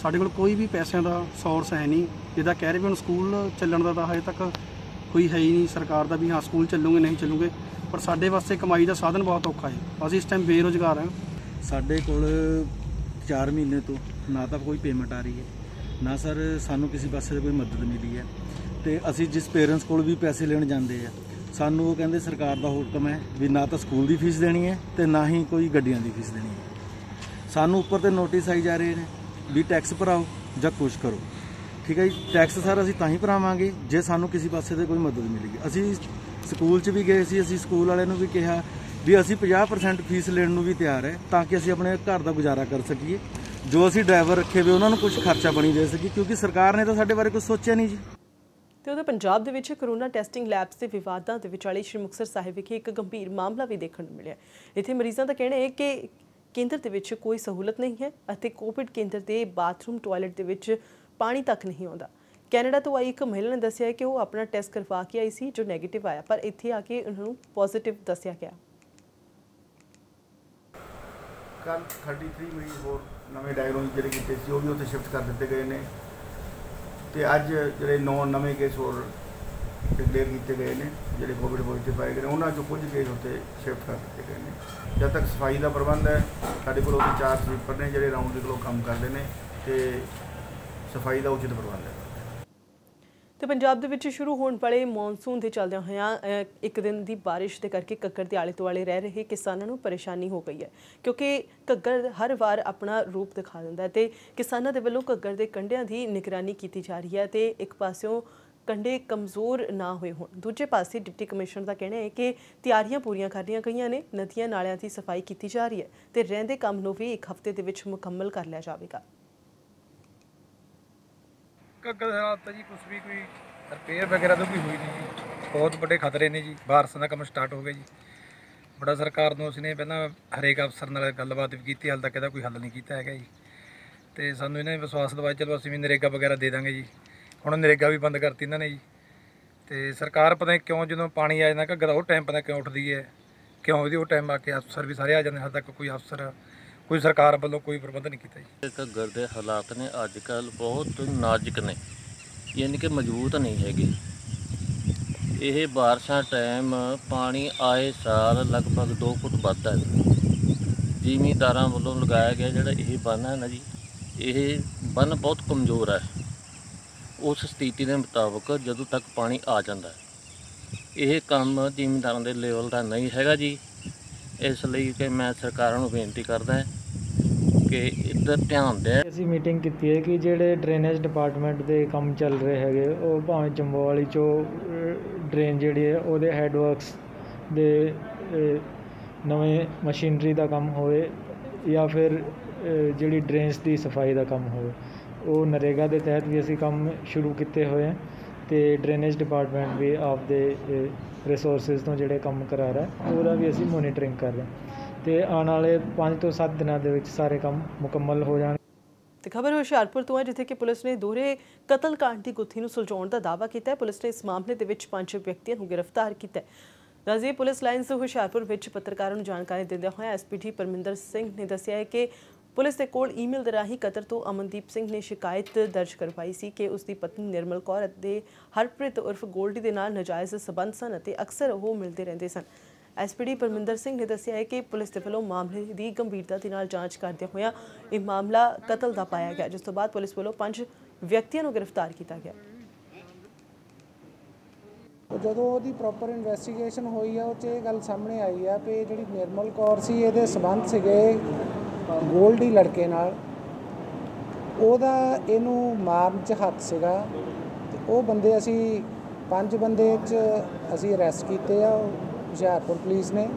ਸਾਡੇ ਕੋਲ ਕੋਈ ਵੀ ਪੈਸਿਆਂ ਦਾ ਸੋਰਸ ਹੈ ਨਹੀਂ। ਜਿੱਦਾਂ ਕਹਿ ਰਹੇ ਵੀ ਹੁਣ ਸਕੂਲ ਚੱਲਣ ਦਾ ਤਾਂ ਹਜੇ ਤੱਕ ਕੋਈ ਹੈ ਹੀ ਨਹੀਂ ਸਰਕਾਰ ਦਾ ਵੀ ਹਾਂ ਸਕੂਲ ਚੱਲੂਗੇ ਨਹੀਂ ਚੱਲੂਗੇ, ਪਰ ਸਾਡੇ ਵਾਸਤੇ ਕਮਾਈ ਦਾ ਸਾਧਨ ਬਹੁਤ ਔਖਾ ਹੈ। ਅਸੀਂ ਇਸ ਟਾਈਮ ਬੇਰੁਜ਼ਗਾਰ ਹਾਂ। ਸਾਡੇ ਕੋਲ 4 ਮਹੀਨੇ ਤੋਂ ਨਾ ਤਾਂ ਕੋਈ ਪੇਮੈਂਟ ਆ ਰਹੀ ਹੈ, ਨਾ ਸਰ ਸਾਨੂੰ ਕਿਸੇ ਪਾਸੇ ਕੋਈ ਮਦਦ ਮਿਲੀ ਹੈ। ਤੇ ਅਸੀਂ ਜਿਸ ਪੇਰੈਂਟਸ ਕੋਲ ਵੀ ਪੈਸੇ ਲੈਣ ਜਾਂਦੇ ਆ, ਸਾਨੂੰ ਉਹ ਕਹਿੰਦੇ ਸਰਕਾਰ ਦਾ ਹੁਕਮ ਹੈ ਵੀ ਨਾ ਤਾਂ ਸਕੂਲ ਦੀ ਫੀਸ ਦੇਣੀ ਹੈ ਤੇ ਨਾ ਹੀ ਕੋਈ ਗੱਡੀਆਂ ਦੀ ਫੀਸ ਦੇਣੀ ਹੈ। ਸਾਨੂੰ ਉੱਪਰ ਤੇ ਨੋਟਿਸ ਆਈ ਜਾ ਰਹੇ ਨੇ ਵੀ ਟੈਕਸ ਭਰਾਓ ਜਾਂ ਕੁਛ ਕਰੋ। ਠੀਕ ਹੈ ਜੀ, ਟੈਕਸ ਸਰ ਅਸੀਂ ਤਾਂ ਹੀ ਭਰਾਵਾਂਗੇ ਜੇ ਸਾਨੂੰ ਕਿਸੇ ਪਾਸੇ ਤੇ ਕੋਈ ਮਦਦ ਮਿਲੇਗੀ। ਅਸੀਂ ਸਕੂਲ 'ਚ ਵੀ ਗਏ ਸੀ, ਅਸੀਂ ਸਕੂਲ ਵਾਲਿਆਂ ਨੂੰ ਵੀ ਕਿਹਾ ਵੀ ਅਸੀਂ 50% ਫੀਸ ਲੈਣ ਨੂੰ ਵੀ ਤਿਆਰ ਹੈ ਤਾਂ ਕਿ ਅਸੀਂ ਆਪਣੇ ਘਰ ਦਾ ਗੁਜ਼ਾਰਾ ਕਰ ਸਕੀਏ। ਜੋ ਅਸੀਂ ਡਰਾਈਵਰ ਰੱਖੇ ਵੇ ਉਹਨਾਂ ਨੂੰ ਕੁਝ ਖਰਚਾ ਪਾਣੀ ਦੇ ਸਕੀਏ, ਕਿਉਂਕਿ ਸਰਕਾਰ ਨੇ ਤਾਂ ਸਾਡੇ ਬਾਰੇ ਕੁਝ ਸੋਚਿਆ ਨਹੀਂ ਜੀ। ਤੇ ਉਹਦੇ ਪੰਜਾਬ ਦੇ ਵਿੱਚ ਕਰੋਨਾ ਟੈਸਟਿੰਗ ਲੈਬਸ ਦੇ ਵਿਵਾਦਾਂ ਦੇ ਵਿਚਾਲੇ ਸ਼੍ਰੀ ਮੁਕਤਸਰ ਸਾਹਿਬ ਵਿਖੇ ਇੱਕ ਗੰਭੀਰ ਮਾਮਲਾ ਵੀ ਦੇਖਣ ਨੂੰ ਮਿਲਿਆ। ਇੱਥੇ ਮਰੀਜ਼ਾਂ ਦਾ ਕਹਿਣਾ ਹੈ ਕਿ ਕੇਂਦਰ ਦੇ ਵਿੱਚ ਕੋਈ ਸਹੂਲਤ ਨਹੀਂ ਹੈ ਅਤੇ ਕੋਵਿਡ ਕੇਂਦਰ ਦੇ ਬਾਥਰੂਮ ਟਾਇਲਟ ਦੇ ਵਿੱਚ ਪਾਣੀ ਤੱਕ ਨਹੀਂ ਆਉਂਦਾ। ਕੈਨੇਡਾ ਤੋਂ ਆਈ ਇੱਕ ਮਹਿਲਾ ਨੇ ਦੱਸਿਆ ਕਿ ਉਹ ਆਪਣਾ ਟੈਸਟ ਕਰਵਾ ਕੇ ਆਈ ਸੀ ਜੋ ਨੈਗੇਟਿਵ ਆਇਆ, ਪਰ ਇੱਥੇ ਆ ਕੇ ਉਹਨਾਂ ਨੂੰ ਪੋਜ਼ਿਟਿਵ ਦੱਸਿਆ ਗਿਆ। ਕੱਲ 33 ਮਰੀਜ਼ ਹੋਰ ਨਵੇਂ ਡਾਇਗਨੋਸ ਜਿਹੜੇ ਕੀਤੇ ਸੀ ਉਹ ਵੀ ਉੱਥੇ ਸ਼ਿਫਟ ਕਰ ਦਿੱਤੇ ਗਏ ਨੇ, ਤੇ ਅੱਜ ਜਿਹੜੇ 9 ਨਵੇਂ ਕੇਸ ਹੋਰ ਡਿਕਲੇਅਰ ਕੀਤੇ ਗਏ ਨੇ ਜਿਹੜੇ ਕੋਵਿਡ ਪੋਜ਼ਿਟਿਵ ਪਾਏ ਗਏ ਨੇ। ਉਹਨਾਂ 'ਚੋਂ ਕੁਝ ਕੇਸ ਉੱਥੇ ਸ਼ਿਫਟ ਕਰ ਦਿੱਤੇ ਗਏ ਨੇ। ਜਦ ਤੱਕ ਸਫਾਈ ਦਾ ਪ੍ਰਬੰਧ ਹੈ, ਸਾਡੇ ਕੋਲ ਉਹਦੇ 4 ਸਵੀਪਰ ਨੇ ਜਿਹੜੇ ਰਾਊਂਡ ਦੇ ਕੋਲੋਂ ਕੰਮ ਕਰਦੇ ਨੇ ਤੇ ਸਫਾਈ ਦਾ ਉਚਿਤ ਪ੍ਰਬੰਧ ਹੈ। ਤੇ ਪੰਜਾਬ ਦੇ ਵਿੱਚ ਸ਼ੁਰੂ ਹੋਣ ਵਾਲੇ ਮੌਨਸੂਨ ਦੇ ਚੱਲਦਿਆਂ ਹੋਇਆਂ ਇੱਕ ਦਿਨ ਦੀ ਬਾਰਿਸ਼ ਦੇ ਕਰਕੇ ਘੱਗਰ ਦੇ ਆਲੇ ਦੁਆਲੇ ਰਹਿ ਰਹੇ ਕਿਸਾਨਾਂ ਨੂੰ ਪਰੇਸ਼ਾਨੀ ਹੋ ਗਈ ਹੈ, ਕਿਉਂਕਿ ਘੱਗਰ ਹਰ ਵਾਰ ਆਪਣਾ ਰੂਪ ਦਿਖਾ ਦਿੰਦਾ ਹੈ ਤੇ ਕਿਸਾਨਾਂ ਦੇ ਵੱਲੋਂ ਘੱਗਰ ਦੇ ਕੰਢਿਆਂ ਦੀ ਨਿਗਰਾਨੀ ਕੀਤੀ ਜਾ ਰਹੀ ਹੈ ਤੇ ਇੱਕ ਪਾਸਿਓਂ ਕੰਢੇ ਕਮਜ਼ੋਰ ਨਾ ਹੋਏ ਹੋਣ, ਦੂਜੇ ਪਾਸੇ ਡਿਪਟੀ ਕਮਿਸ਼ਨਰ ਦਾ ਕਹਿਣਾ ਹੈ ਕਿ ਤਿਆਰੀਆਂ ਪੂਰੀਆਂ ਕਰ ਲਈਆਂ ਗਈਆਂ ਨੇ, ਨਦੀਆਂ ਨਾਲਿਆਂ ਦੀ ਸਫਾਈ ਕੀਤੀ ਜਾ ਰਹੀ ਹੈ ਤੇ ਰਹਿੰਦੇ ਕੰਮ ਨੂੰ ਵੀ ਇੱਕ ਹਫ਼ਤੇ ਦੇ ਵਿੱਚ ਮੁਕੰਮਲ ਕਰ ਲਿਆ ਜਾਵੇਗਾ। ਘੱਗਰ ਦੇ ਹਾਲਾਤ ਜੀ ਕੁਛ ਵੀ ਕੋਈ ਰਿਪੇਅਰ ਵਗੈਰਾ ਤਾਂ ਕੋਈ ਹੋਈ ਨਹੀਂ ਜੀ। ਬਹੁਤ ਵੱਡੇ ਖਤਰੇ ਨੇ ਜੀ। ਬਾਰਿਸ਼ਾਂ ਦਾ ਕੰਮ ਸਟਾਰਟ ਹੋ ਗਿਆ ਜੀ। ਬੜਾ ਸਰਕਾਰ ਨੂੰ ਉਸਨੇ ਪਹਿਲਾਂ ਹਰੇਕ ਅਫਸਰ ਨਾਲ ਗੱਲਬਾਤ ਵੀ ਕੀਤੀ, ਹਾਲ ਤੱਕ ਇਹਦਾ ਕੋਈ ਹੱਲ ਨਹੀਂ ਕੀਤਾ ਹੈਗਾ ਜੀ। ਤੇ ਸਾਨੂੰ ਇਹਨਾਂ ਨੇ ਵਿਸ਼ਵਾਸ ਦਿਵਾਇਆ ਚਲੋ ਅਸੀਂ ਵੀ ਨਰੇਗਾ ਵਗੈਰਾ ਦੇ ਦਾਂਗੇ ਜੀ। ਹੁਣ ਨਰੇਗਾ ਵੀ ਬੰਦ ਕਰਤੀ ਇਹਨਾਂ ਨੇ ਜੀ। ਤੇ ਸਰਕਾਰ ਪਤਾ ਨਹੀਂ ਕਿਉਂ ਜਦੋਂ ਪਾਣੀ ਆ ਜਾਂਦਾ ਘੱਗਰ ਉਹ ਟਾਈਮ ਪਤਾ ਕਿਉਂ ਉੱਠਦੀ ਹੈ, ਕਿਉਂ ਉਹਦੀ ਉਹ ਟਾਈਮ ਆ ਕੇ ਅਫਸਰ ਵੀ ਸਾਰੇ ਆ ਜਾਂਦੇ, ਹਾਲੇ ਤੱਕ ਕੋਈ ਅਫਸਰ ਕੋਈ ਸਰਕਾਰ ਵੱਲੋਂ ਕੋਈ ਪ੍ਰਬੰਧ ਨਹੀਂ ਕੀਤਾ ਜੀ। ਘੱਗਰ ਦੇ ਹਾਲਾਤ ਨੇ ਅੱਜ ਕੱਲ੍ਹ ਬਹੁਤ ਨਾਜ਼ੁਕ ਨੇ, ਯਾਨੀ ਕਿ ਮਜ਼ਬੂਤ ਨਹੀਂ ਹੈਗੇ। ਇਹ ਬਾਰਿਸ਼ਾਂ ਟਾਈਮ ਪਾਣੀ ਆਏ ਸਾਲ ਲਗਭਗ 2 ਫੁੱਟ ਵੱਧਦਾ ਹੈ। ਜ਼ਿਮੀਂਦਾਰਾਂ ਵੱਲੋਂ ਲਗਾਇਆ ਗਿਆ ਜਿਹੜਾ ਇਹ ਬੰਨ੍ਹ ਹੈ ਨਾ ਜੀ, ਇਹ ਬੰਨ੍ਹ ਬਹੁਤ ਕਮਜ਼ੋਰ ਹੈ। ਉਸ ਸਥਿਤੀ ਦੇ ਮੁਤਾਬਕ ਜਦੋਂ ਤੱਕ ਪਾਣੀ ਆ ਜਾਂਦਾ ਹੈ ਇਹ ਕੰਮ ਜ਼ਿਮੀਂਦਾਰਾਂ ਦੇ ਲੈਵਲ ਦਾ ਨਹੀਂ ਹੈਗਾ ਜੀ। ਇਸ ਲਈ ਕਿ ਮੈਂ ਸਰਕਾਰਾਂ ਨੂੰ ਬੇਨਤੀ ਕਰਦਾ ਕਿ ਇੱਧਰ ਧਿਆਨ ਦੇਣ। ਅਸੀਂ ਮੀਟਿੰਗ ਕੀਤੀ ਹੈ ਕਿ ਜਿਹੜੇ ਡਰੇਨੇਜ ਡਿਪਾਰਟਮੈਂਟ ਦੇ ਕੰਮ ਚੱਲ ਰਹੇ ਹੈਗੇ, ਉਹ ਭਾਵੇਂ ਜੰਬੋਵਾਲੀ 'ਚੋਂ ਡਰੇਨ ਜਿਹੜੀ ਹੈ ਉਹਦੇ ਹੈਡਵਰਕਸ ਦੇ ਨਵੇਂ ਮਸ਼ੀਨਰੀ ਦਾ ਕੰਮ ਹੋਵੇ ਜਾਂ ਫਿਰ ਜਿਹੜੀ ਡਰੇਨਸ ਦੀ ਸਫਾਈ ਦਾ ਕੰਮ ਹੋਵੇ, ਉਹ ਨਰੇਗਾ ਦੇ ਤਹਿਤ ਵੀ ਅਸੀਂ ਕੰਮ ਸ਼ੁਰੂ ਕੀਤੇ ਹੋਏ ਹੈ ਤੇ ਡਰੇਨੇਜ ਡਿਪਾਰਟਮੈਂਟ ਵੀ ਆਪਦੇ ਰਿਸੋਰਸਿਸ ਤੋਂ ਜਿਹੜੇ ਕੰਮ ਕਰਾ ਰਿਹਾ ਉਹਦਾ ਵੀ ਅਸੀਂ ਮੋਨੀਟਰਿੰਗ ਕਰ ਰਹੇ ਤੇ ਆਉਣ ਵਾਲੇ 5 ਤੋਂ 7 ਦਿਨਾਂ ਦੇ ਵਿੱਚ ਸਾਰੇ ਕੰਮ ਮੁਕੰਮਲ ਹੋ ਜਾਣ। ਤੇ ਖਬਰ ਹੁਸ਼ਿਆਰਪੁਰ ਤੋਂ ਹੈ ਜਿੱਥੇ ਕਿ ਪੁਲਿਸ ਨੇ ਦੋਹਰੇ ਕਤਲकांड ਦੀ ਗੁੱਥੀ ਨੂੰ ਸੁਲਝਾਉਣ ਦਾ ਦਾਅਵਾ ਕੀਤਾ ਹੈ। ਪੁਲਿਸ ਨੇ ਇਸ ਮਾਮਲੇ ਦੇ ਵਿੱਚ 5 ਵਿਅਕਤੀਆਂ ਨੂੰ ਗ੍ਰਿਫਤਾਰ ਕੀਤਾ ਹੈ। ਨਾਜ਼ੀ ਪੁਲਿਸ ਲਾਈਨਸ ਹੁਸ਼ਿਆਰਪੁਰ ਵਿੱਚ ਪੱਤਰਕਾਰਾਂ ਨੂੰ ਜਾਣਕਾਰੀ ਦਿੰਦਿਆਂ ਹੋਇਆ ਐਸਪੀਡੀ ਪਰਮਿੰਦਰ ਸਿੰਘ ਨੇ ਦੱਸਿਆ ਹੈ ਕਿ ਪੁਲਿਸ ਦੇ ਕੋਲ ਈਮੇਲ ਦੇ ਰਾਹੀਂ ਕਤਰ ਤੋਂ ਅਮਨਦੀਪ ਸਿੰਘ ਨੇ ਸ਼ਿਕਾਇਤ ਦਰਜ ਕਰਵਾਈ ਸੀ ਕਿ ਉਸ ਦੀ ਪਤਨੀ ਨਿਰਮਲ ਕੌਰ ਅਤੇ ਹਰਪ੍ਰੀਤ ਉਰਫ ਗੋਲਡੀ ਦੇ ਨਾਲ ਨਾਜਾਇਜ਼ ਸਬੰਧ ਸਨ ਅਤੇ ਅਕਸਰ ਉਹ ਮਿਲਦੇ ਰਹਿੰਦੇ ਸਨ। ਐਸਪੀਡੀ ਪਰਮਿੰਦਰ ਸਿੰਘ ਨੇ ਦੱਸਿਆ ਹੈ ਕਿ ਪੁਲਿਸ ਦੇ ਵੱਲੋਂ ਮਾਮਲੇ ਦੀ ਗੰਭੀਰਤਾ ਦੇ ਨਾਲ ਜਾਂਚ ਕਰਦਿਆਂ ਹੋਇਆਂ ਇਹ ਮਾਮਲਾ ਕਤਲ ਦਾ ਪਾਇਆ ਗਿਆ, ਜਿਸ ਤੋਂ ਬਾਅਦ ਪੁਲਿਸ ਵੱਲੋਂ 5 ਵਿਅਕਤੀਆਂ ਨੂੰ ਗ੍ਰਿਫਤਾਰ ਕੀਤਾ ਗਿਆ। ਜਦੋਂ ਉਹਦੀ ਪ੍ਰੋਪਰ ਇਨਵੈਸਟੀਗੇਸ਼ਨ ਹੋਈ ਆ ਉਹ 'ਚ ਇਹ ਗੱਲ ਸਾਹਮਣੇ ਆਈ ਆ ਕਿ ਜਿਹੜੀ ਨਿਰਮਲ ਕੌਰ ਸੀ ਇਹਦੇ ਸਬੰਧ ਸੀਗੇ ਗੋਲਡੀ ਲੜਕੇ ਨਾਲ, ਉਹਦਾ ਇਹਨੂੰ ਮਾਰਨ 'ਚ ਹੱਥ ਸੀਗਾ ਤੇ ਉਹ ਬੰਦੇ ਅਸੀਂ 5 ਬੰਦੇ 'ਚ ਅਸੀਂ ਅਰੈਸਟ ਕੀਤੇ ਆ ਹੁਸ਼ਿਆਰਪੁਰ ਪੁਲਿਸ ਨੇ।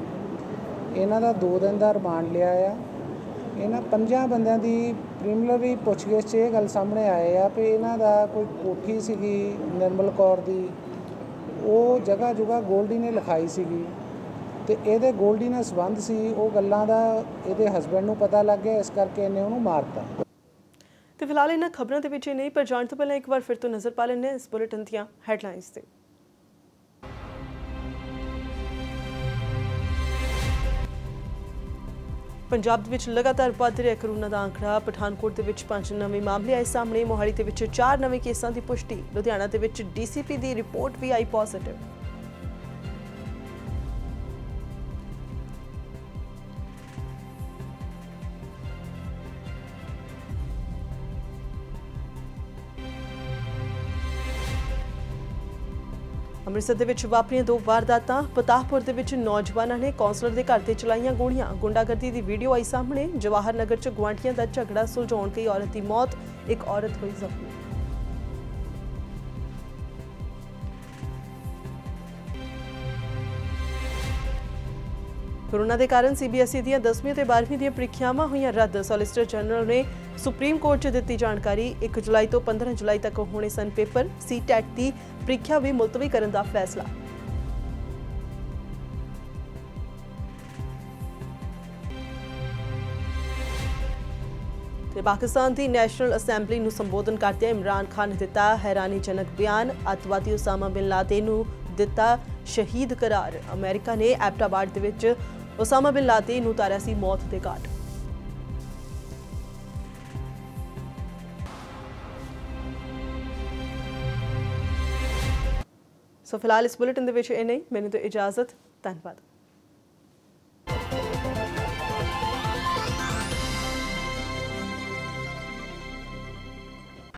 ਇਹਨਾਂ ਦਾ 2 ਦਿਨ ਦਾ ਰਿਮਾਂਡ ਲਿਆ ਆ। ਇਹਨਾਂ 5 ਬੰਦਿਆਂ ਦੀ ਪ੍ਰੀਲਿਮਿਨਰੀ ਪੁੱਛਗਿੱਛ 'ਚ ਇਹ ਗੱਲ ਸਾਹਮਣੇ ਆਏ ਆ ਕਿ ਇਹਨਾਂ ਦਾ ਕੋਈ ਕੋਠੀ ਸੀਗੀ ਨਿਰਮਲ ਕੌਰ ਦੀ, ਉਹ ਜਗ੍ਹਾ ਗੋਲਡੀ ਨੇ ਲਿਖਾਈ ਸੀਗੀ ਤੇ ਇਹਦੇ ਗੋਲਡੀ ਨਾਲ ਸੰਬੰਧ ਸੀ, ਉਹ ਗੱਲਾਂ ਦਾ ਇਹਦੇ ਹਸਬੈਂਡ ਨੂੰ ਪਤਾ ਲੱਗ ਗਿਆ, ਇਸ ਕਰਕੇ ਇਹਨੇ ਉਹਨੂੰ ਮਾਰਤਾ। ਤੇ ਫਿਲਹਾਲ ਇਹਨਾਂ ਖਬਰਾਂ ਦੇ ਵਿੱਚ ਨਹੀਂ, ਪਰ ਜਾਣ ਤੋਂ ਪਹਿਲਾਂ ਇੱਕ ਵਾਰ ਫਿਰ ਤੋਂ ਨਜ਼ਰ ਪਾ ਲੈਂਦੇ ਇਸ ਬੁਲੇਟਿਨ ਦੀਆਂ ਹੈਡਲਾਈਨਸ ਤੇ। ਪੰਜਾਬ ਦੇ ਵਿੱਚ ਲਗਾਤਾਰ ਵੱਧ ਰਿਹਾ ਕੋਰੋਨਾ ਦਾ ਅੰਕੜਾ। ਪਠਾਨਕੋਟ ਦੇ ਵਿੱਚ 5 ਨਵੇਂ ਮਾਮਲੇ ਆਏ ਸਾਹਮਣੇ। ਮੋਹਾਲੀ ਦੇ ਵਿੱਚ 4 ਨਵੇਂ ਕੇਸਾਂ ਦੀ ਪੁਸ਼ਟੀ। ਲੁਧਿਆਣਾ ਦੇ ਵਿੱਚ DCP ਦੀ ਰਿਪੋਰਟ ਵੀ ਆਈ ਪੋਜ਼ਿਟਿਵ। ਅੰਮ੍ਰਿਤਸਰ ਦੇ ਵਿੱਚ ਵਾਪਰੀਆਂ 2 ਵਾਰਦਾਤਾਂ। ਪਤਾਹਪੁਰ ਦੇ ਵਿੱਚ ਨੌਜਵਾਨਾਂ ਨੇ ਕੌਂਸਲਰ ਦੇ ਘਰ ਤੇ ਚਲਾਈਆਂ ਗੋਲੀਆਂ। ਗੁੰਡਾਗਰਦੀ ਦੀ ਵੀਡੀਓ ਆਈ ਸਾਹਮਣੇ। ਜਵਾਹਰ ਨਗਰ 'ਚ ਗੁਆਂਢੀਆਂ ਦਾ ਝਗੜਾ ਸੁਲਝਾਉਣ ਗਈ ਔਰਤ ਦੀ ਮੌਤ, ਇੱਕ ਔਰਤ ਹੋਈ ਜ਼ਖਮੀ। ਕੋਰੋਨਾ ਦੇ ਕਾਰਨ CBSE ਦੀਆਂ 10ਵੀਂ ਤੇ 12ਵੀਂ ਦੀਆਂ ਪ੍ਰੀਖਿਆਵਾਂ ਹੋਈਆਂ ਰੱਦ। ਸੋਲਿਸਿਟਰ ਜਨਰਲ ਨੇ ਸੁਪਰੀਮ ਕੋਰਟ 'ਚ ਦਿੱਤੀ ਜਾਣਕਾਰੀ। 1 ਜੁਲਾਈ ਤੋਂ 15 ਜੁਲਾਈ ਤੱਕ ਹੋਣੇ ਸਨ ਪੇਪਰ। CTET ਦੀ ਪ੍ਰੀਖਿਆ ਵੀ ਮੁਲਤਵੀ ਕਰਨ ਦਾ ਫੈਸਲਾ। ਤੇ ਪਾਕਿਸਤਾਨ ਦੀ ਨੈਸ਼ਨਲ ਅਸੈਂਬਲੀ ਨੂੰ ਸੰਬੋਧਨ ਕਰਦਿਆਂ ਇਮਰਾਨ ਖਾਨ ਨੇ ਦਿੱਤਾ ਹੈਰਾਨੀਜਨਕ ਬਿਆਨ। ਅੱਤਵਾਦੀ ਉਸਾਮਾ ਬਿਨ ਲਾਦਨ ਨੂੰ ਦਿੱਤਾ ਸ਼ਹੀਦ ਕਰਾਰ। ਅਮਰੀਕਾ ਨੇ ਐਬਟਾਬਾਦ ਦੇ ਵਿੱਚ ਉਸਾਮਾ ਬਿਨ ਲਾਦਨ ਨੂੰ ਉਤਾਰਿਆ ਸੀ ਮੌਤ ਦੇ ਘਾਟ। ਸੋ ਫਿਲਹਾਲ ਇਸ ਬੁਲੇਟਿਨ ਦੇ ਵਿੱਚ ਇਹ ਨਹੀਂ। ਮੈਨੂੰ ਤਾਂ ਇਜਾਜ਼ਤ। ਧੰਨਵਾਦ।